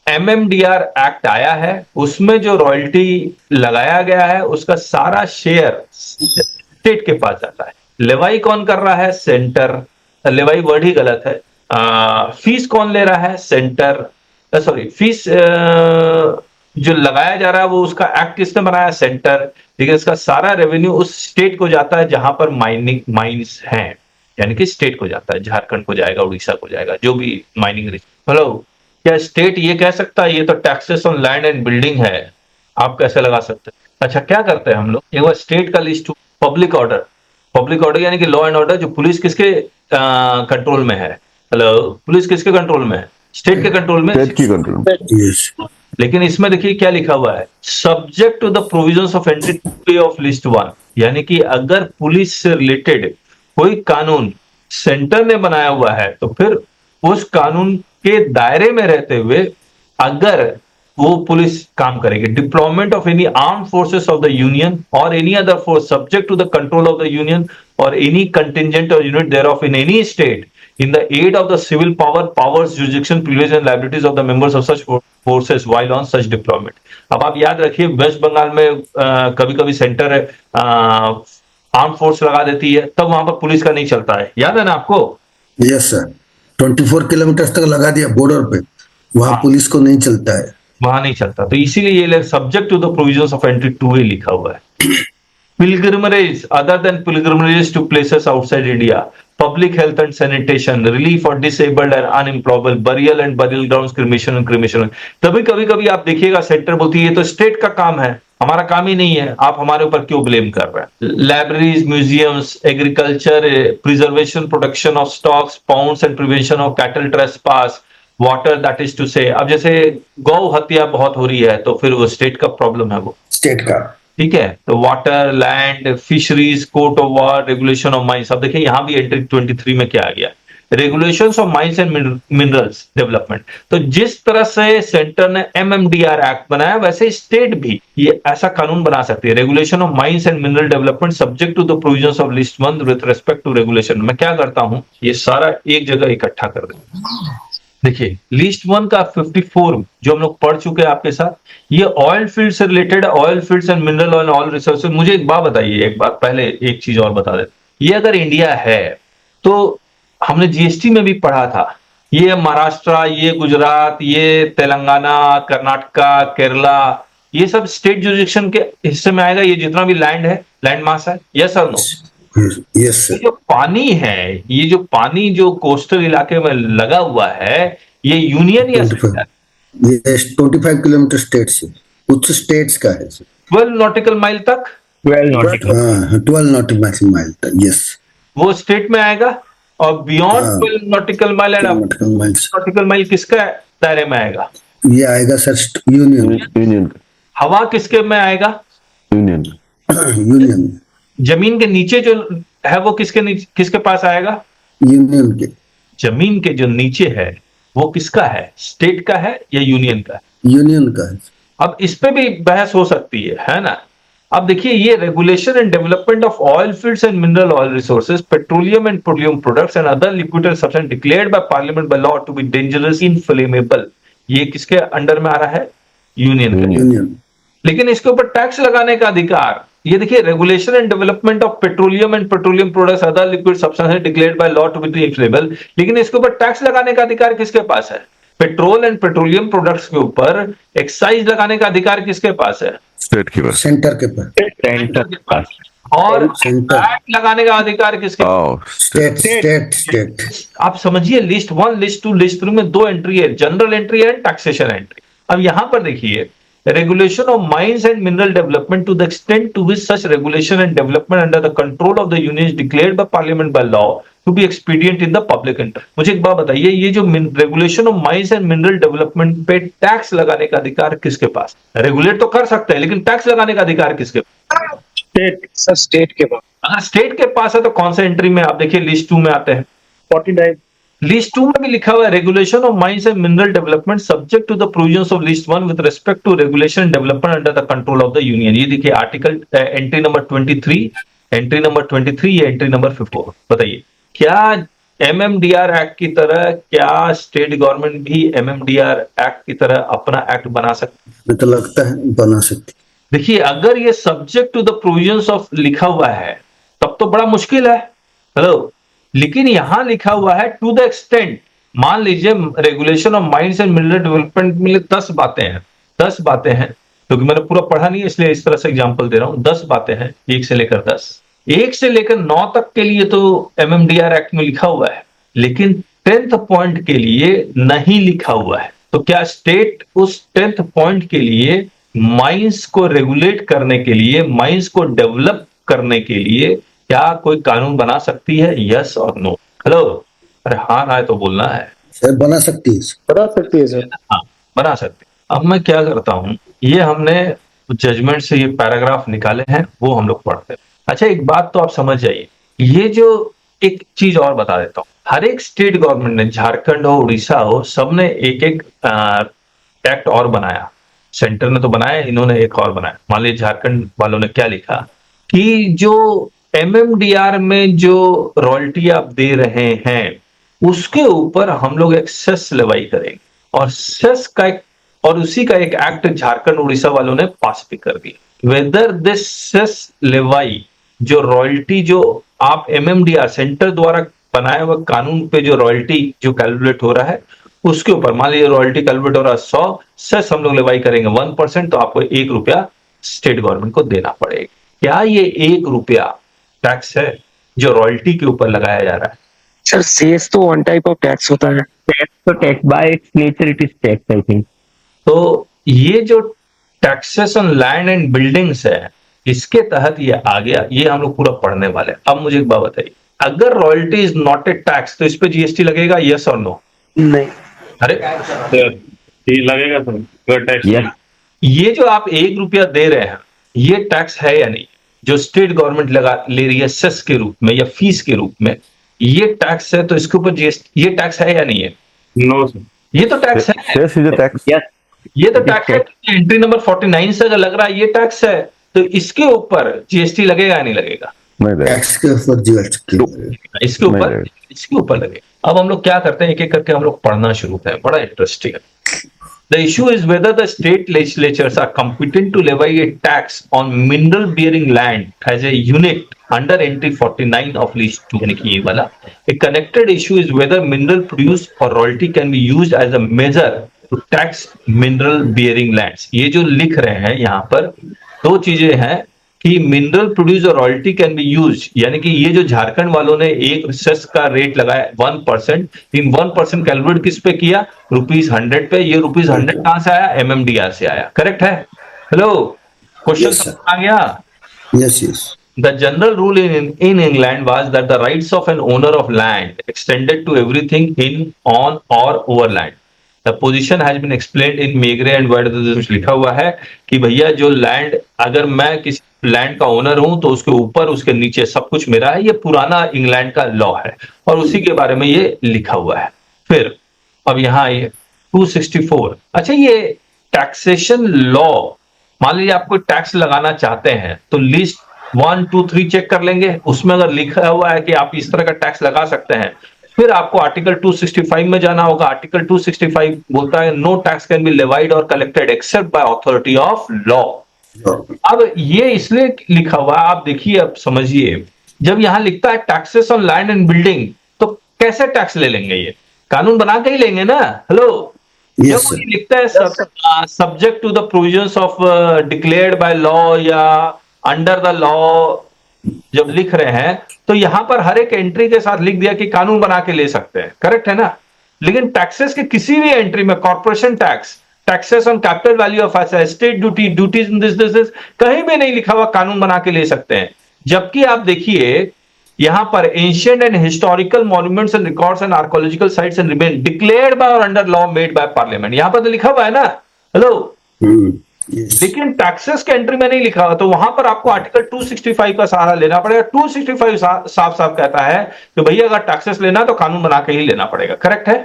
MMDR एक्ट आया है उसमें जो रॉयल्टी लगाया गया है उसका सारा शेयर स्टेट के पास जाता है। लेवाई कौन कर रहा है? सेंटर। लेवाई वर्ड ही गलत है। फीस कौन ले रहा है? सेंटर। सॉरी, फीस जो लगाया जा रहा है वो उसका एक्ट किसने बनाया? सेंटर। लेकिन इसका सारा रेवेन्यू उस स्टेट को जाता है जहां पर माइंस हैं, यानी कि स्टेट को जाता है। झारखंड को जाएगा, उड़ीसा को जाएगा, जो भी माइनिंग। हेलो, क्या स्टेट ये कह सकता है ये तो taxes on land and building है, आप कैसे लगा सकते हैं? अच्छा, क्या करते हैं हम लोग, एक बार स्टेट का list, public order. Public order यानी कि लॉ एंड ऑर्डर, जो पुलिस किसके कंट्रोल में है? हेलो, पुलिस किसके कंट्रोल में है? स्टेट के कंट्रोल में। State की control. यस लेकिन इसमें देखिए क्या लिखा हुआ है, subject to the provisions of entry 2A of list 1। यानी कि अगर पुलिस से रिलेटेड कोई कानून सेंटर ने बनाया हुआ है तो फिर उस कानून के दायरे में रहते हुए अगर वो पुलिस काम करेगी। Deployment of any arm forces of the union और any other force subject to the control of the union और एनी कंटिजेंट और unit thereof in any state in the aid of the civil powers, jurisdiction, privilege and liabilities of the members of such forces while on such deployment। अब आप याद रखिए, waste Bengal में कभी कभी centre arm force लगा देती है, तब वहां पर पुलिस का नहीं चलता है, याद है ना आपको? Yes sir. 24 किलोमीटर तक लगा दिया बॉर्डर पे, वहां पुलिस को नहीं चलता है। वहां नहीं चलता, तो इसीलिए ये subject to the provisions of entry 2A लिखा हुआ है। Pilgrimage other than pilgrimages to places outside India, public health and sanitation, relief for disabled and unemployable, burial and burial grounds, cremation and cremation। तभी कभी कभी आप देखिएगा centre बोलती है ये तो स्टेट का काम है, हमारा काम ही नहीं है, आप हमारे ऊपर क्यों ब्लेम कर रहे हैं? Libraries, museums, agriculture, preservation, protection of stocks, pounds and prevention of cattle trespass, water, that is to say, अब जैसे गौ हत्या बहुत हो रही है तो फिर वो स्टेट का प्रॉब्लम है वो, स्टेट का। ठीक है। तो water, land, fisheries, court of war, regulation of mines. अब देखिए यहां भी एंट्री 23 में क्या आ गया, regulations of mines and minerals development. तो जिस तरह से सेंटर ने MMDR एक्ट बनाया वैसे स्टेट भी ये ऐसा कानून बना सकती है, regulation of mines and mineral development subject to the provisions of list 1 with respect to regulation. मैं क्या करता हूं, ये सारा एक जगह इकट्ठा कर देता हूं। देखिए लिस्ट 1 का 54 जो हम लोग पढ़ चुके हैं आपके साथ, ये ऑयल फील्ड से related, oil fields and mineral and oil resources. मुझे एक बात बताइए, एक बात पहले एक चीज और बता दें, ये अगर इंडिया है तो हमने जीएसटी में भी पढ़ा था, ये महाराष्ट्र, ये गुजरात, ये तेलंगाना, कर्नाटका, केरला, ये सब स्टेट जुरिडिक्शन के हिस्से में आएगा, ये जितना भी लैंड है, लैंड मास है, यस और नो? यस ये सर, जो पानी है, ये जो पानी जो कोस्टल इलाके में लगा हुआ है, ये यूनियन या 25 ये 25 किलोमीटर स्टेट से, कुछ स्टेट्स का है सर। 12 नॉटिकल माइल तक 12 नॉटिकल। हाँ 12 नॉटिकल माइल तक, यस वो स्टेट में आएगा, और बियॉन्ड हाँ। 12 nautical mile and nautical miles nautical mile किसका दायरे में आएगा? ये आएगा सर यूनियन, यूनियन हवा किसके में आएगा? यूनियन यूनियन जमीन के नीचे जो है वो किसके पास आएगा? यूनियन के, जमीन के जो नीचे है वो किसका है? स्टेट का है या यूनियन का है? यूनियन का है। अब इस पे भी बहस हो सकती है ना? अब देखिए, ये regulation and development of oil fields and mineral oil resources, petroleum and petroleum products and other liquid substance declared by Parliament by law to be dangerous inflammable, ये किसके अंडर में आ रहा है? यूनियन का। यूनियन लेकिन इसके ऊपर टैक्स लगाने का अधिकार, ये देखिए, regulation and development of petroleum and petroleum products other liquid substances declared by law to be inflammable, लेकिन इसके ऊपर टैक्स लगाने का अधिकार किसके पास है? पेट्रोल एंड पेट्रोलियम प्रोडक्ट्स के ऊपर एक्साइज लगाने का अधिकार किसके पास है? स्टेट की बस सेंटर के पास, सेंटर के पास। और सेंटर। टैक्स लगाने का अधिकार किसके पास? State state state. आप समझिए, लिस्ट 1, लिस्ट 2, लिस्ट 3 में 2 एंट्री है, general entry and taxation entry. अब यहां पर देखिए, regulation of mines and mineral development to the extent to which such regulation and development under the control of the union is declared by parliament by law to be expedient in the public interest। मुझे एक बात बताइए, ये जो regulation of mines and mineral development पे tax लगाने का अधिकार किसके पास? रेगुलेट तो कर सकते हैं, लेकिन टैक्स लगाने का अधिकार किसके पास? स्टेट सर, स्टेट के पास। अगर स्टेट के पास है तो कौन सा एंट्री में? आप देखिए, लिस्ट 2 में आते हैं। 49 लिस्ट 2 में भी लिखा हुआ है, regulation of mines and mineral development subject to the provisions of list 1 with respect to regulation development under the control of the Union. ये देखिए, article entry number 23, entry number 23 या एंट्री नंबर 54। बताइए, क्या एमएमडीआर एक्ट की तरह क्या state government भी MMDR act की तरह अपना एक्ट बना सकती? मुझे तो लगता है बना सकती। देखिए, अगर ये subject to the provisions of लिखा हुआ है तब तो बड़ा मुश्किल है, हेलो। लेकिन यहां लिखा हुआ है टू द एक्सटेंट, मान लीजिए regulation of mines and mineral development में 10 बातें हैं, 10 बातें हैं, क्योंकि मैंने पूरा पढ़ा नहीं है इसलिए इस तरह से एग्जांपल दे रहा हूं। 10 बातें हैं, 1 से लेकर 10, 1 से लेकर 9 तक के लिए तो एमएमडीआर एक्ट में लिखा हुआ है, लेकिन 10th पॉइंट के लिए नहीं लिखा हुआ है। तो क्या स्टेट उस 10th पॉइंट के लिए माइंस को रेगुलेट करने के लिए, माइंस को डेवलप करने के लिए क्या कोई कानून बना सकती है? यस और नो? हेलो, अरे हाँ ना है तो बोलना है। सर बना सकती है। बता सकती है सर। हाँ, बना सकते। अब मैं क्या करता हूं, ये हमने जजमेंट से ये पैराग्राफ निकाले हैं, वो हम लोग पढ़ते हैं। अच्छा, एक बात तो आप समझ जाइए, ये जो एक चीज और बता देता हूं, हर एक स्टेट गवर्नमेंट ने, झारखंड हो, उड़ीसा हो, सबने एक एक एक्ट और बनाया। सेंटर ने तो बनाया, इन्होंने एक और बनाया। मान लीजिए झारखंड वालों ने क्या लिखा कि जो एमएमडीआर में जो रॉयल्टी आप दे रहे हैं उसके ऊपर हम लोग एक सेस लेवाई करेंगे, और सेस का एक, और उसी का एक एक्ट झारखंड उड़ीसा वालों ने पास भी कर दिया। वेदर दिस सेस लेवाई, जो रॉयल्टी जो आप एमएमडीआर सेंटर द्वारा बनाए हुए कानून पे जो रॉयल्टी जो कैलकुलेट हो रहा है उसके ऊपर, मान लीजिए रॉयल्टी कैलकुलेट हो रहा है 100, सेस हम लोग लेवाई करेंगे 1%, तो आपको 1 रुपया स्टेट गवर्नमेंट को देना पड़ेगा। क्या ये 1 रुपया टैक्स है जो रॉयल्टी के ऊपर लगाया जा रहा है? सर सेस तो वन टाइप ऑफ टैक्स होता है। टैक्स तो tax bye it's nature it is tax, I think. तो ये जो taxes on land and buildings है, इसके तहत ये आ गया, ये हम लोग पूरा पढ़ने वाले हैं। अब मुझे एक बात बताइए, अगर royalty is not a tax तो इस पे जीएसटी लगेगा, यस और नो? नहीं। अरे लगेगा सर टैक्स। यस, ये जो आप 1 रुपया दे रहे हैं, ये टैक्स है या नहीं? जो स्टेट गवर्नमेंट ले रही है सेस के रूप में या फीस के रूप में, ये टैक्स है, तो इसके ऊपर जीएसटी, ये टैक्स है या नहीं है? No sir. ये तो टैक्स है, Yes, is a tax. Yes, ये तो टैक्स है। एंट्री नंबर 49 से अगर लग रहा है ये टैक्स है, तो इसके ऊपर जीएसटी लगेगा या नहीं लगेगा? नहीं लगेगा। टैक्स के ऊपर जीएसटी इसके नहीं ऊपर, लगेगा। इसके ऊपर लगेगा। अब हम लोग क्या करते हैं, एक एक करके हम लोग पढ़ना शुरू करते हैं, बड़ा इंटरेस्टिंग है। The issue is whether the state legislatures are competent to levy a tax on mineral bearing land as a unit under entry 49 of list 2 यानी कि ये वाला a connected issue is whether mineral produce or royalty can be used as a measure to tax mineral bearing lands। ये जो लिख रहे हैं यहाँ पर दो चीजें हैं कि मिनरल प्रोड्यूस और रॉयल्टी कैन बी यूज, यानी कि ये जो झारखंड वालों ने एक सेस का रेट लगाया 1%, इन 1% कैलकुलेट किस पे किया, ₹100 पे। ये ₹100 कहां से आया, एमएमडीआर से आया, करेक्ट है? Hello, question Yes, sir. आ गया? Yes, yes. The general rule in England was that the rights of an owner of land extended to everything in, on or over land. The position has been explained in Megre and Wade। लिखा हुआ है कि भैया जो land, अगर मैं किसी land का ओनर हूं तो उसके ऊपर उसके नीचे सब कुछ मेरा है। ये पुराना इंग्लैंड का लॉ है और उसी के बारे में ये लिखा हुआ है। फिर अब यहाँ ये 264। अच्छा, ये टैक्सेशन लॉ, मान लीजिए आप कोई टैक्स लगाना चाहते हैं तो लिस्ट 1, 2, 3 चेक कर लेंगे, उसमें अगर लिखा हुआ है कि आप इस तरह का टैक्स लगा सकते हैं, फिर आपको आर्टिकल 265 में जाना होगा। आर्टिकल 265 बोलता है no tax can be levied और collected except by authority of law. अब ये इसलिए लिखा हुआ है, आप देखिए, अब समझिए, जब यहां लिखता है taxes on land and building, तो कैसे टैक्स ले लेंगे? ये कानून बना के ही लेंगे ना। हेलो, Yes, जब sir. ये लिखता है subject to the provisions of declared by law या अंडर द लॉ, जब लिख रहे हैं तो यहां पर हर एक एंट्री के साथ लिख दिया कि कानून बना के ले सकते हैं, करेक्ट है ना? लेकिन टैक्सेस के किसी भी एंट्री में, corporation tax, taxes on capital value of asset, state duty, duties in this, कहीं भी नहीं लिखा हुआ कानून बना के ले सकते हैं। जबकि आप देखिए यहां पर ancient and historical monuments and records and archaeological sites and remain declared by और under law made by Parliament, यहां पर तो लिखा हुआ है ना। Hello, Yes. लेकिन टैक्सेस के एंट्री में नहीं लिखा हुआ, तो वहां पर आपको आर्टिकल 265 का सहारा लेना पड़ेगा। 265 साफ साफ कहता है कि भैया अगर टैक्सेस लेना है तो कानून बना के ही लेना पड़ेगा, करेक्ट है?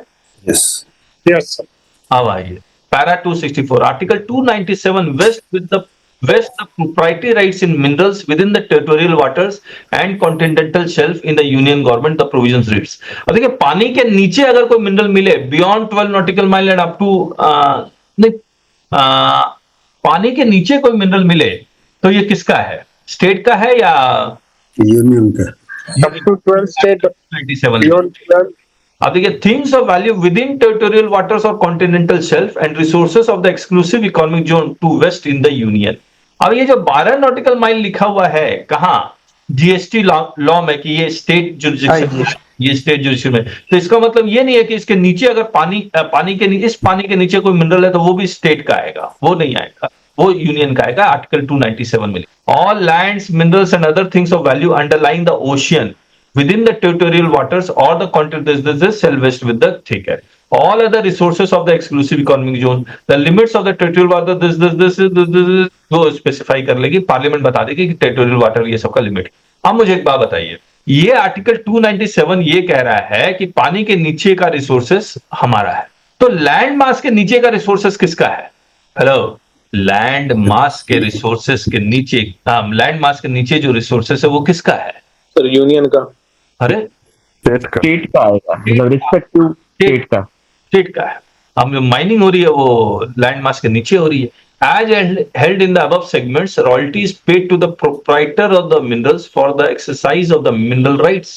Yes. Yes, sir. अब आइए para 264, article 297 vest the proprietary rights in minerals within the territorial waters and continental shelf in the union government the provisions reads। अब देखिए, पानी के नीचे अगर कोई मिनरल मिले beyond 12 nautical mile and up to, नहीं, पानी के नीचे कोई मिनरल मिले तो ये किसका है, स्टेट का है या Union का। Up to 12 state 97? beyond 12. अब देखिए, things of value within territorial waters और continental shelf and resources of the exclusive economic zone to vest in the union. अब ये जो 12 नॉटिकल माइल लिखा हुआ है, कहाँ, जीएसटी लॉ में, कि ये स्टेट जुरिडिक्शन, ये स्टेट जुरिडिक्शन में, तो इसका मतलब ये नहीं है कि इसके नीचे अगर इस पानी के नीचे कोई मिनरल है तो वो भी स्टेट का आएगा, वो नहीं आएगा, वो यूनियन का आएगा। आर्टिकल 297 में all lands, minerals and other things of value underlying the ocean within the territorial waters or the continental shall vest with the thicker all other resources of the exclusive economic zone, the limits of the territorial water, this वो specify कर लेगी, parliament बता देगी कि territorial water ये सबका limit. अब मुझे एक बात बताइए, ये आर्टिकल 297 ये कह रहा है कि पानी के नीचे का रिसोर्सेस हमारा है, तो लैंड मास के नीचे का रिसोर्सेस किसका है? हेलो, लैंड मास के रिसोर्सेस के नीचे, लैंड मास के नीचे जो रिसोर्सेस है वो किसका है? Sir, union का। अरे, State का। स्टेट का आएगा, मतलब रिस्पेक्टिव स्टेट का। स्टेट का है। अब जो माइनिंग हो रही है वो लैंड मास के नीचे हो रही है। As held in the above segments, royalty is paid to the proprietor of the minerals for the exercise of the mineral rights.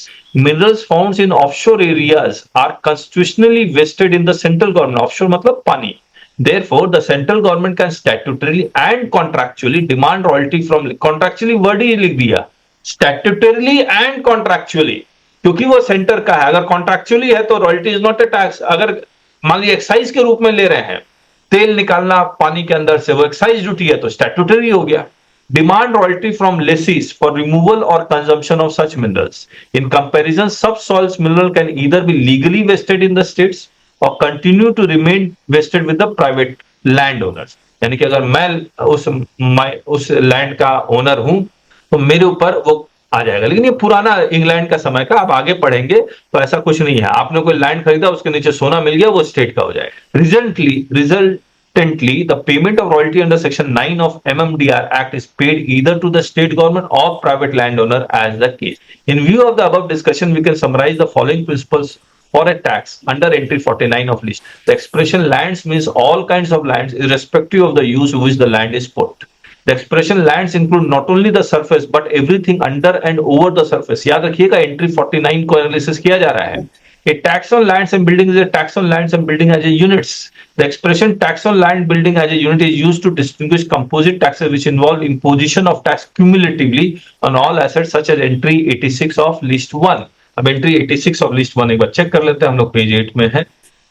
Minerals found in offshore areas are constitutionally vested in the central government. Offshore मतलब पानी। Therefore, the central government can statutorily and contractually demand royalty from, contractually word ही लिख दिया, statutorily and contractually, क्योंकि वो centre का है। अगर contractually है तो royalty is not a tax. अगर मान लीजिए एक्साइज के रूप में ले रहे हैं, तेल निकालना पानी के अंदर से, वो एक्साइज ड्यूटी है तो स्टैट्यूटरी हो गया। Demand royalty from lessees for removal और consumption of such minerals. In comparison subsoils mineral can either be legally vested in the states और continue to remain vested with the private land owners. यानी कि अगर मैं उस land का owner हूं तो मेरे ऊपर वो आ जाएगा। लेकिन ये पुराना इंग्लैंड का समय का, आप आगे पढ़ेंगे तो ऐसा कुछ नहीं है। आपने कोई लैंड खरीदा, उसके नीचे सोना मिल गया, वो स्टेट का हो जाएगा। Resultantly, the payment of royalty under Section 9 of MMDR Act is paid either to the state government or private landowner as the case. In view of the above discussion, we can summarize the following principles for a tax under entry 49 of list. The expression lands means all kinds of lands irrespective of the use to which the land is put. The expression lands include not only the surface but everything under and over the surface. याद रखिएगा entry 49 को analysis किया जा रहा है. A tax on lands and buildings is a tax on lands and building as a units. The expression tax on land building as a unit is used to distinguish composite taxes which involve imposition of tax cumulatively on all assets such as entry 86 of list 1. अब entry 86 of list 1 एक बार check कर लेते हैं, हम लोग page 8 में है.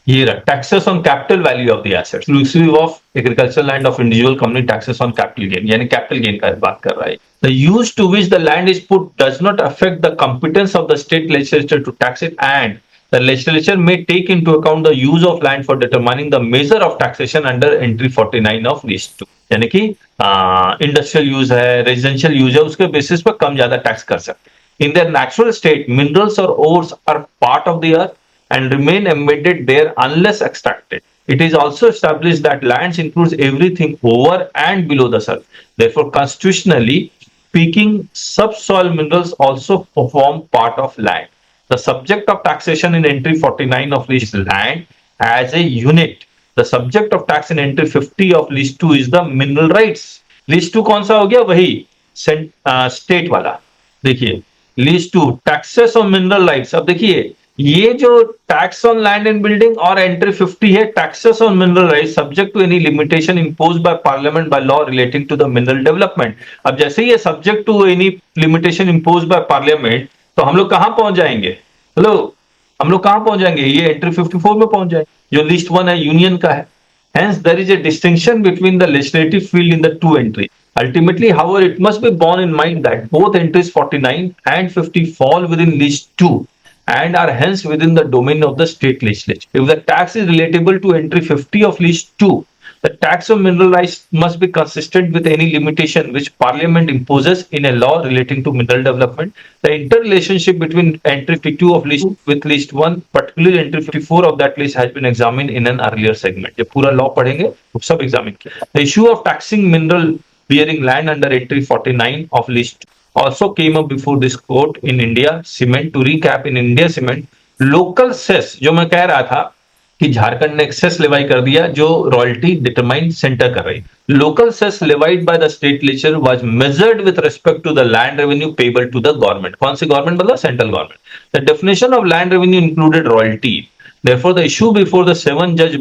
ये रहा taxes on capital value of the assets exclusive of agricultural land of individual company taxes on capital gain, यानी capital gain का बात कर रहा है. The use to which the land is put does not affect the competence of the state legislature to tax it, and the legislature may take into account the use of land for determining the measure of taxation under entry 49 of list 2. यानी कि industrial use है, residential use है, उसके basis पर कम ज्यादा tax कर सकते. In their natural state, minerals or ores are part of the earth and remain embedded there unless extracted. It is also established that lands includes everything over and below the surface. Therefore, constitutionally speaking, subsoil minerals also form part of land. The subject of taxation in entry 49 of list land as a unit. The subject of tax in entry 50 of list 2 is the mineral rights. List 2 कौन सा हो गया? वही state वाला. देखिए list 2 taxes on mineral rights. अब देखिए ये जो tax on land and building और एंट्री 50 है taxes on mineral rights subject to any limitation imposed by Parliament by law relating to the mineral development. अब जैसे ये subject to any limitation imposed by Parliament, तो हम लोग कहां पहुंच जाएंगे? हेलो, हम लोग कहां पहुंच जाएंगे? ये एंट्री 54 में पहुंच जाएंगे जो लिस्ट 1 है, यूनियन का है. Hence, there is a distinction between the legislative field in the two entries. Ultimately, however, it must be borne in mind that both entries 49 and 50 fall within list 2 and are hence within the domain of the state legislature. If the tax is relatable to entry 50 of list 2, the tax on mineral rights must be consistent with any limitation which Parliament imposes in a law relating to mineral development. The interrelationship between entry 52 of list with list 1, particularly entry 54 of that list, has been examined in an earlier segment. जब पूरा law पढ़ेंगे वो सब examine किया. The issue of taxing mineral bearing land under entry 49 of list also came up before this court in India Cement. To recap, in India Cement, local cess, जो मैं कह रहा था कि झारखंड ने एक्सेस लेवाई कर दिया जो रॉयल्टी डिटरमाइन सेंटर कर रही. Local cess levied by the state legislature was measured with respect to the land revenue payable to the government. कौन सी गवर्नमेंट? मतलब central government. The definition of land revenue included royalty. Therefore, the issue before the 7-judge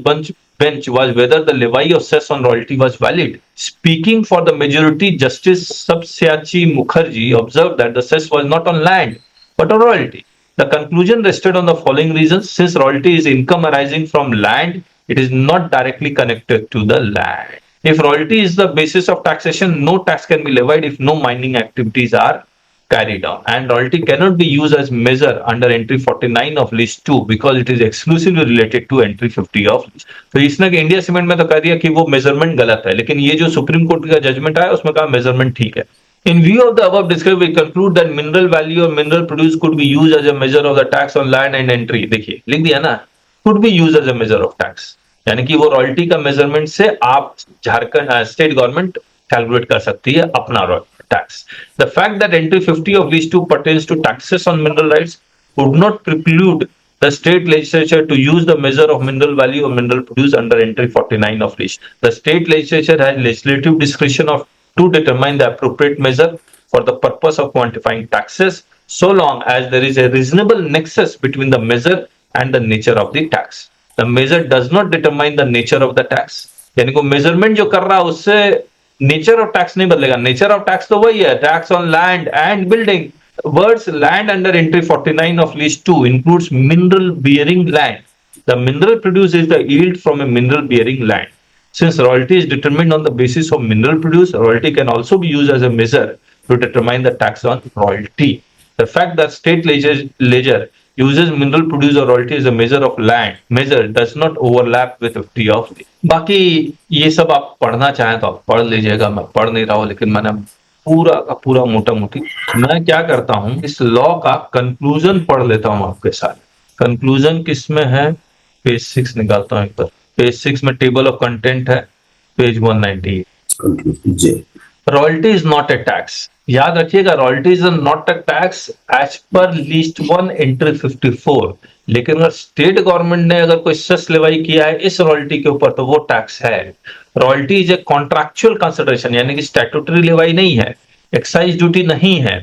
bench was whether the levy of cess on royalty was valid. Speaking for the majority, Justice Sabsyachi Mukherjee observed that the cess was not on land but on royalty. The conclusion rested on the following reasons. Since royalty is income arising from land, it is not directly connected to the land. If royalty is the basis of taxation, no tax can be levied if no mining activities are carried on. And royalty cannot be used as measure under entry 49 of list 2 because it is exclusively related to entry 50 of list. तो इसने India cement में तो कह दिया कि वो measurement गलत है, लेकिन ये जो सुप्रीम कोर्ट का जजमेंट आया उसमें कहा मेजरमेंट ठीक है. In view of the above described, we conclude that mineral value or mineral produce could be used as a measure of the tax on land and entry. देखिए लिख दिया ना, could be used as a measure of tax. यानी कि वो royalty का measurement से आप झारखंड स्टेट गवर्नमेंट कैलकुलेट कर सकती है अपना tax. The fact that entry 50 of list 2 pertains to taxes on mineral rights would not preclude the state legislature to use the measure of mineral value or mineral produce under entry 49 of list. The state legislature has legislative discretion to determine the appropriate measure for the purpose of quantifying taxes, so long as there is a reasonable nexus between the measure and the nature of the tax. The measure does not determine the nature of the tax. यानी को measurement जो कर रहा है उससे nature of tax नहीं बदलेगा. Nature of tax तो वही है, tax on land and building. Words land under entry 49 of list 2 includes mineral bearing land. The mineral produce is the yield from a mineral bearing land. Since royalty is determined on the basis of mineral produce, royalty can also be used as a measure to determine the tax on royalty. The fact that state legislature uses mineral produce or royalty as a measure of land measure does not overlap with 50 of the. बाकी ये सब आप पढ़ना चाहें तो आप पढ़ लीजिएगा, मैं पढ़ नहीं रहा हूँ, लेकिन मैंने पूरा का पूरा मोटा मोटी मैं क्या करता हूँ इस लॉ का कंक्लूजन पढ़ लेता हूँ आपके साथ. कंक्लूजन किसमें है? पेज 6 निकालता हूँ एक बार. पेज 6 में टेबल ऑफ कंटेंट है, page 198. Conclusion. Royalty is not a tax. याद रखिएगा, royalties are not a tax as per list 1 entry 54, लेकिन अगर स्टेट गवर्नमेंट ने अगर कोई सेस लेवाई किया है इस रॉयल्टी के ऊपर तो वो टैक्स है। Royalty is a contractual consideration, यानी कि स्टैट्यूटरी लेवाई नहीं है, एक्साइज ड्यूटी नहीं है,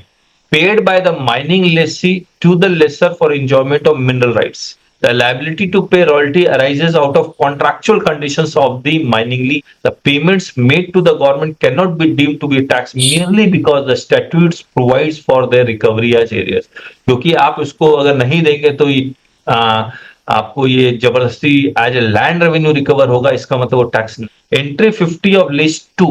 paid by the mining lessee to the lessor for enjoyment of mineral rights. The liability to pay royalty arises out of contractual conditions of the mining lease. The payments made to the government cannot be deemed to be tax merely because the statutes provides for their recovery as areas. क्योंकि आप उसको अगर नहीं देंगे तो आपको ये जबरदस्ती as a land revenue recover होगा, इसका मतलब वो टैक्स नहीं। एंट्री 50 ऑफ लिस्ट 2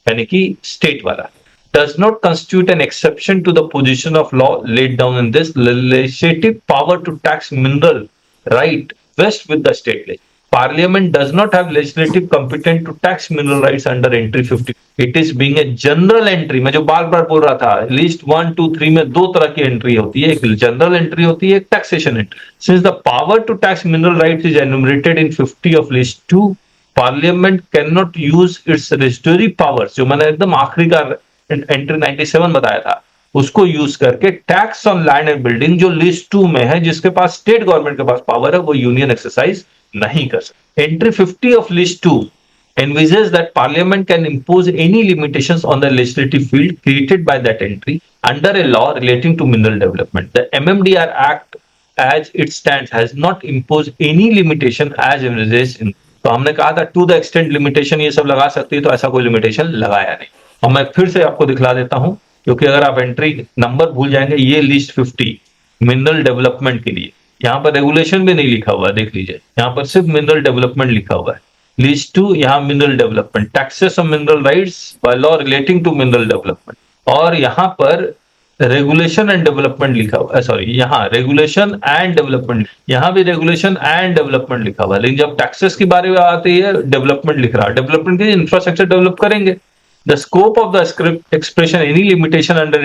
यानी कि स्टेट वाला does not constitute an exception to the position of law laid down in this legislative power to tax mineral right vests with the state legislature. Parliament does not have legislative competence to tax mineral rights under entry 50. It is being a general entry. मैं जो बार बार बोल रहा था, list 1, 2, 3 में दो तरह की entry होती है, एक जनरल एंट्री होती है, एक taxation entry. Since the power to tax mineral rights is enumerated in 50 of list 2, Parliament cannot use its registry powers, जो मैंने एकदम आखिरी का एंट्री 97 बताया था, उसको यूज करके tax on land and building जो लिस्ट 2 में है, जिसके पास स्टेट गवर्नमेंट के पास पावर है, वो यूनियन एक्सरसाइज नहीं कर सकती। Entry 50 of list 2 envisages that parliament can impose any limitations on the legislative field created by that entry under a law relating to mineral development. The MMDR Act as it stands has not imposed any limitation as envisaged in। तो हमने कहा था to the extent limitation ये सब लगा सकती है, तो ऐसा कोई लिमिटेशन लगाया नहीं। और मैं फिर से आपको दिखला देता हूं, क्योंकि अगर आप एंट्री नंबर भूल जाएंगे, ये लिस्ट 50 मिनरल डेवलपमेंट के लिए, यहाँ पर रेगुलेशन भी नहीं लिखा हुआ है, देख लीजिए, यहाँ पर सिर्फ मिनरल डेवलपमेंट लिखा हुआ है। लिस्ट 2 यहाँ mineral development, taxes on mineral rights by law relating to mineral development, और यहाँ पर रेगुलेशन एंड डेवलपमेंट लिखा हुआ है, सॉरी यहाँ रेगुलेशन एंड डेवलपमेंट, यहाँ भी रेगुलेशन एंड डेवलपमेंट लिखा हुआ है, लेकिन जब टैक्सेस की बारे में आती है डेवलपमेंट लिख रहा है। डेवलपमेंट के इंफ्रास्ट्रक्चर डेवलप करेंगे। The scope of the script expression any limitation under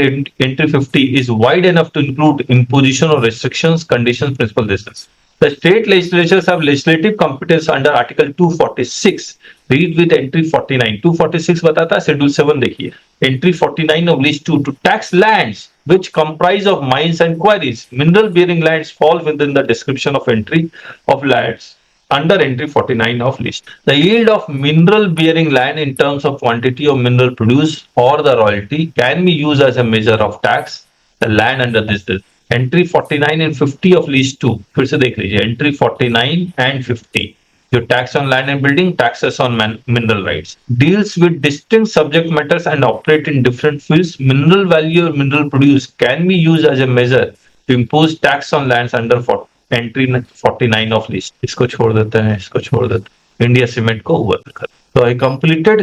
entry 50 is wide enough to include imposition of restrictions, conditions, principal distance. The state legislatures have legislative competence under Article 246. Read with entry 49. 246 बताता है, Schedule 7 देखिए। Entry 49 of list 2 to tax lands which comprise of mines and quarries. Mineral bearing lands fall within the description of entry of lands under entry 49 of list. The yield of mineral bearing land in terms of quantity of mineral produced or the royalty can be used as a measure of tax the land under this list. Entry 49 and 50 of list 2 फिर से देख लीजिए, entry 49 and 50 जो tax on land and building, taxes on mineral rights, deals with distinct subject matters and operate in different fields. Mineral value or mineral produce can be used as a measure to impose tax on lands under entry 49 of list. इसको छोड़ देते हैं, इसको छोड़ देते हैं, India cement को ऊपर कर। तो आई कंप्लीटेड।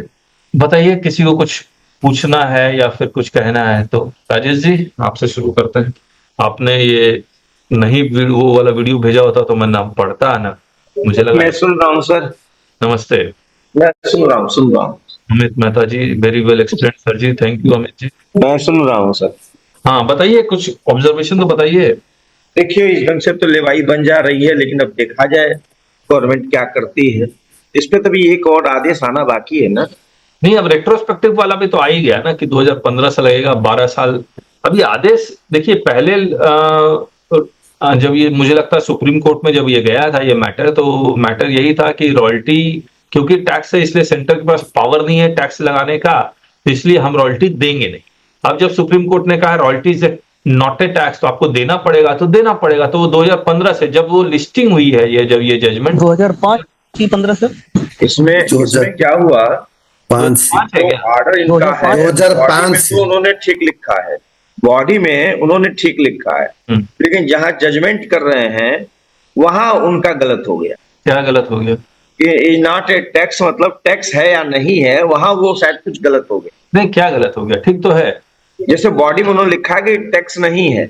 बताइए किसी को कुछ पूछना है या फिर कुछ कहना है तो। राजेश जी आपसे शुरू करते हैं। आपने ये नहीं वो वाला वीडियो भेजा होता तो मैं नाम पढ़ता ना, मुझे लगा। मैं सुन रहा हूँ सर। नमस्ते। मैं सुन रहा हूँ। Amit Mehta ji, very well explain sir ji, thank you Amit ji. मैं सुन रहा हूँ सर। हाँ बताइए, कुछ ऑब्जर्वेशन तो बताइए। देखिए इस ढंग से तो लेवाई बन जा रही है, लेकिन अब देखा जाए गवर्नमेंट क्या करती है। इस पे तभी एक और आदेश आना बाकी है ना। नहीं, अब रेट्रोस्पेक्टिव वाला भी तो आ ही गया ना कि 2015 से लगेगा 12 साल। अभी आदेश देखिए, पहले जब ये मुझे लगता है सुप्रीम कोर्ट में जब ये गया था ये मैटर, तो मैटर यही था कि रॉयल्टी क्योंकि टैक्स है इसलिए सेंटर के पास पावर नहीं है टैक्स लगाने का, तो इसलिए हम रॉयल्टी देंगे नहीं। अब जब सुप्रीम कोर्ट ने कहा रॉयल्टी से नॉट ए टैक्स, तो आपको देना पड़ेगा तो देना पड़ेगा। तो 2015 से जब वो लिस्टिंग हुई है, ये जब ये जजमेंट 2005 की 15 से इसमें क्या हुआ, 5 तो ऑर्डर इनका है 2005 से तो उन्होंने ठीक लिखा है, बॉडी में उन्होंने ठीक लिखा है, लेकिन जहां जजमेंट कर रहे हैं वहां उनका गलत हो गया। क्या गलत हो गया? इज नॉट ए टैक्स, मतलब टैक्स है या नहीं है, वहां वो शायद कुछ गलत हो गया। नहीं, क्या गलत हो गया? ठीक तो है, जैसे बॉडी में उन्होंने लिखा है कि टैक्स नहीं है।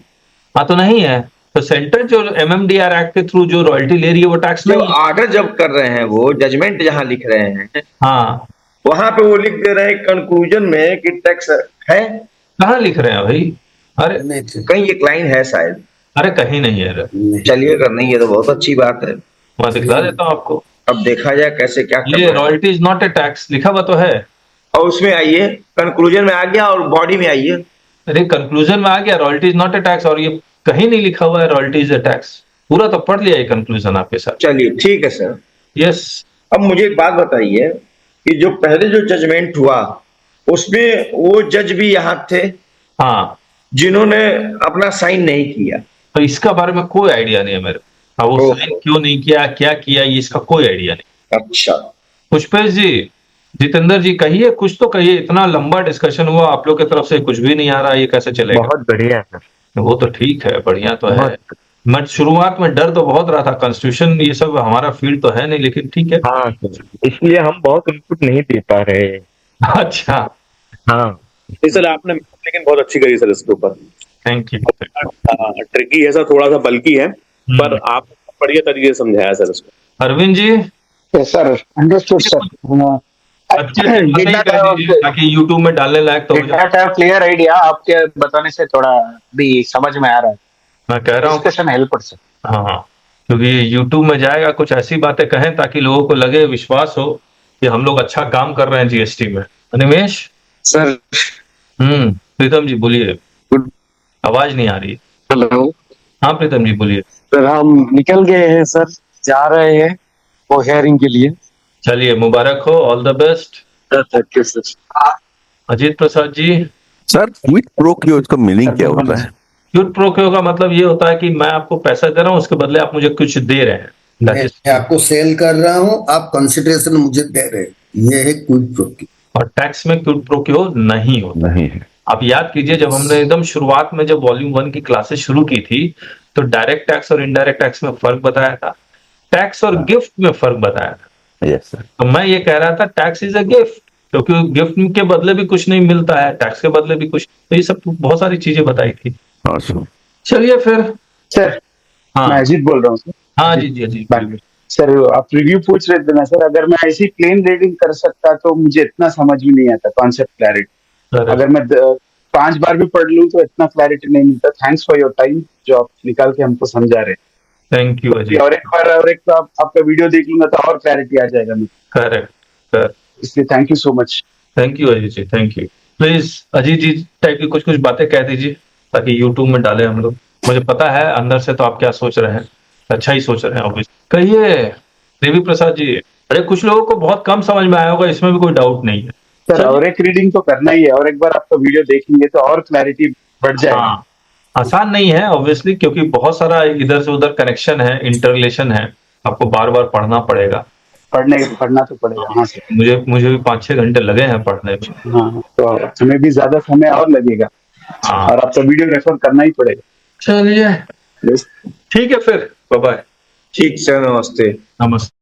हाँ तो नहीं है, तो सेंटर जो एमएमडीआर एक्ट के थ्रू जो रॉयल्टी ले रही है वो टैक्स जो नहीं है। ऑर्डर जब कर रहे हैं वो जजमेंट जहां लिख रहे हैं हाँ, वहां पे वो लिख दे रहे हैं कंक्लूजन में कि टैक्स है। कहाँ लिख रहे हैं भाई? अरे नहीं थे। कहीं एक लाइन है शायद। अरे कहीं नहीं है। चलिए, अगर नहीं है तो बहुत अच्छी बात है। मैं दिखला देता हूँ आपको। अब देखा जाए कैसे क्या ये करना है। Royalty is not a tax लिखा हुआ तो है। और उसमें आइए कंक्लूजन में आ गया और बॉडी में आइए। अरे कंक्लूजन में आ गया, royalty is not a tax, और ये कहीं नहीं लिखा हुआ है रॉयल्टी इज ए टैक्स। पूरा तो पढ़ लिया ये कंक्लूजन आपके साथ। चलिए ठीक है सर। यस। अब मुझे एक बात बताइए कि जो पहले जो जजमेंट हुआ उसमें वो जज भी यहाँ थे हाँ, जिन्होंने अपना साइन नहीं किया। तो इसका बारे में कोई आइडिया नहीं है मेरे को। वो ओह। साइन क्यों नहीं किया, क्या किया, ये इसका कोई आइडिया नहीं। अच्छा, पुष्पेश जी, जितेंद्र जी, कहिए कुछ तो कहिए। इतना लंबा डिस्कशन हुआ, आप लोग की तरफ से कुछ भी नहीं आ रहा, ये कैसे चलेगा? बहुत बढ़िया है सर। वो तो ठीक है, बढ़िया तो है। बहुत। मैं शुरुआत में डर तो बहुत रहा था, कॉन्स्टिट्यूशन ये सब हमारा फील्ड तो है नहीं, लेकिन ठीक है। हाँ सर, इसलिए हम बहुत इनपुट नहीं दे पा रहे हैं। अच्छा, हाँ नहीं सर, आपने लेकिन बहुत अच्छी करी सर इसके ऊपर। Thank you. ट्रिकी है सर, थोड़ा सा बल्कि है, पर आप बढ़िया तरीके से समझाया सर इसको। Arvind ji, sir understood sir. अच्छे से नहीं कर दीजिए ताकि यूट्यूब में डालने लायक तो हो जाए। क्लियर आइडिया आपके बताने से थोड़ा भी समझ में आ रहा है। मैं कह रहा हूँ, डिस्कशन हेल्पर सर। हाँ, क्योंकि यूट्यूब में जाएगा, कुछ ऐसी बातें कहें ताकि लोगों को लगे, विश्वास हो कि हम लोग अच्छा काम कर रहे हैं जीएसटी में। अनिमेश। सर प्रीतम जी बोलिए, आवाज नहीं आ रही। हेलो हाँ प्रीतम जी बोलिए। सर, हम निकल गए हैं सर, जा रहे हैं वो हेयरिंग के लिए। चलिए, मुबारक हो, all the best. Thank you sir. Ajit Prasad ji, sir quid pro quo, इसका मीनिंग क्या होता है? क्विड प्रो क्यो का मतलब ये होता है कि मैं आपको पैसा दे रहा हूँ, उसके बदले आप मुझे कुछ दे रहे हैं। That is- मैं आपको सेल कर रहा हूँ, आप कंसिडरेशन मुझे दे रहे हैं, ये है क्विड प्रो क्यो। और टैक्स में क्विड प्रो क्यो नहीं होता। नहीं है। आप याद कीजिए, जब हमने एकदम शुरुआत में जब वॉल्यूम 1 की क्लासेस शुरू की थी, तो डायरेक्ट टैक्स और इनडायरेक्ट टैक्स में फर्क बताया था, टैक्स और गिफ्ट में फर्क बताया था। Yes sir. तो मैं ये कह रहा था टैक्स इज अ गिफ्ट, क्योंकि गिफ्ट के बदले भी कुछ नहीं मिलता है, टैक्स के बदले भी कुछ। तो ये सब बहुत सारी चीजें बताई थी। हाँ सर। चलिए फिर। सर मैं हाँ अजीत बोल रहा हूँ सर। हाँ जी जी जी। सर आप रिव्यू पूछ रहे थे ना सर, अगर मैं ऐसी प्लेन रीडिंग कर सकता तो मुझे इतना समझ में नहीं आता कॉन्सेप्ट क्लैरिटी। अगर मैं 5 बार भी पढ़ लूँ तो इतना क्लैरिटी नहीं मिलता। थैंक्स फॉर योर टाइम जो आप निकाल के हमको समझा रहे। Thank you Ajit. और एक बार और एक तो आपका वीडियो देख लूंगा तो और क्लैरिटी आ जाएगा मुझे, करेक्ट। इसलिए thank you so much. Thank you Ajit ji, thank you. Please Ajit ji type की कुछ बातें कह दीजिए ताकि यूट्यूब में डालें हम लोग। मुझे पता है अंदर से तो आप क्या सोच रहे हैं, अच्छा ही सोच रहे हैं ऑब्वियस। कहिए देवी प्रसाद जी। अरे कुछ लोगों को बहुत कम समझ में आया होगा, इसमें भी कोई डाउट नहीं है। सर और एक रीडिंग तो करना ही है, और एक बार आपका वीडियो देखेंगे तो और क्लैरिटी बढ़ जाएगी। हाँ, आसान नहीं है ऑब्वियसली, क्योंकि बहुत सारा इधर से उधर कनेक्शन है, इंटररिलेशन है, आपको बार बार पढ़ना पड़ेगा। पढ़ना तो पड़ेगा। हाँ सर। मुझे भी 5-6 घंटे लगे हैं पढ़ने में। हाँ, तो हमें भी ज्यादा समय और लगेगा, हाँ। और आपका वीडियो रेफर करना ही पड़ेगा। चलिए Yes. ठीक है फिर, बाय बाय। ठीक सर, नमस्ते। नमस्ते।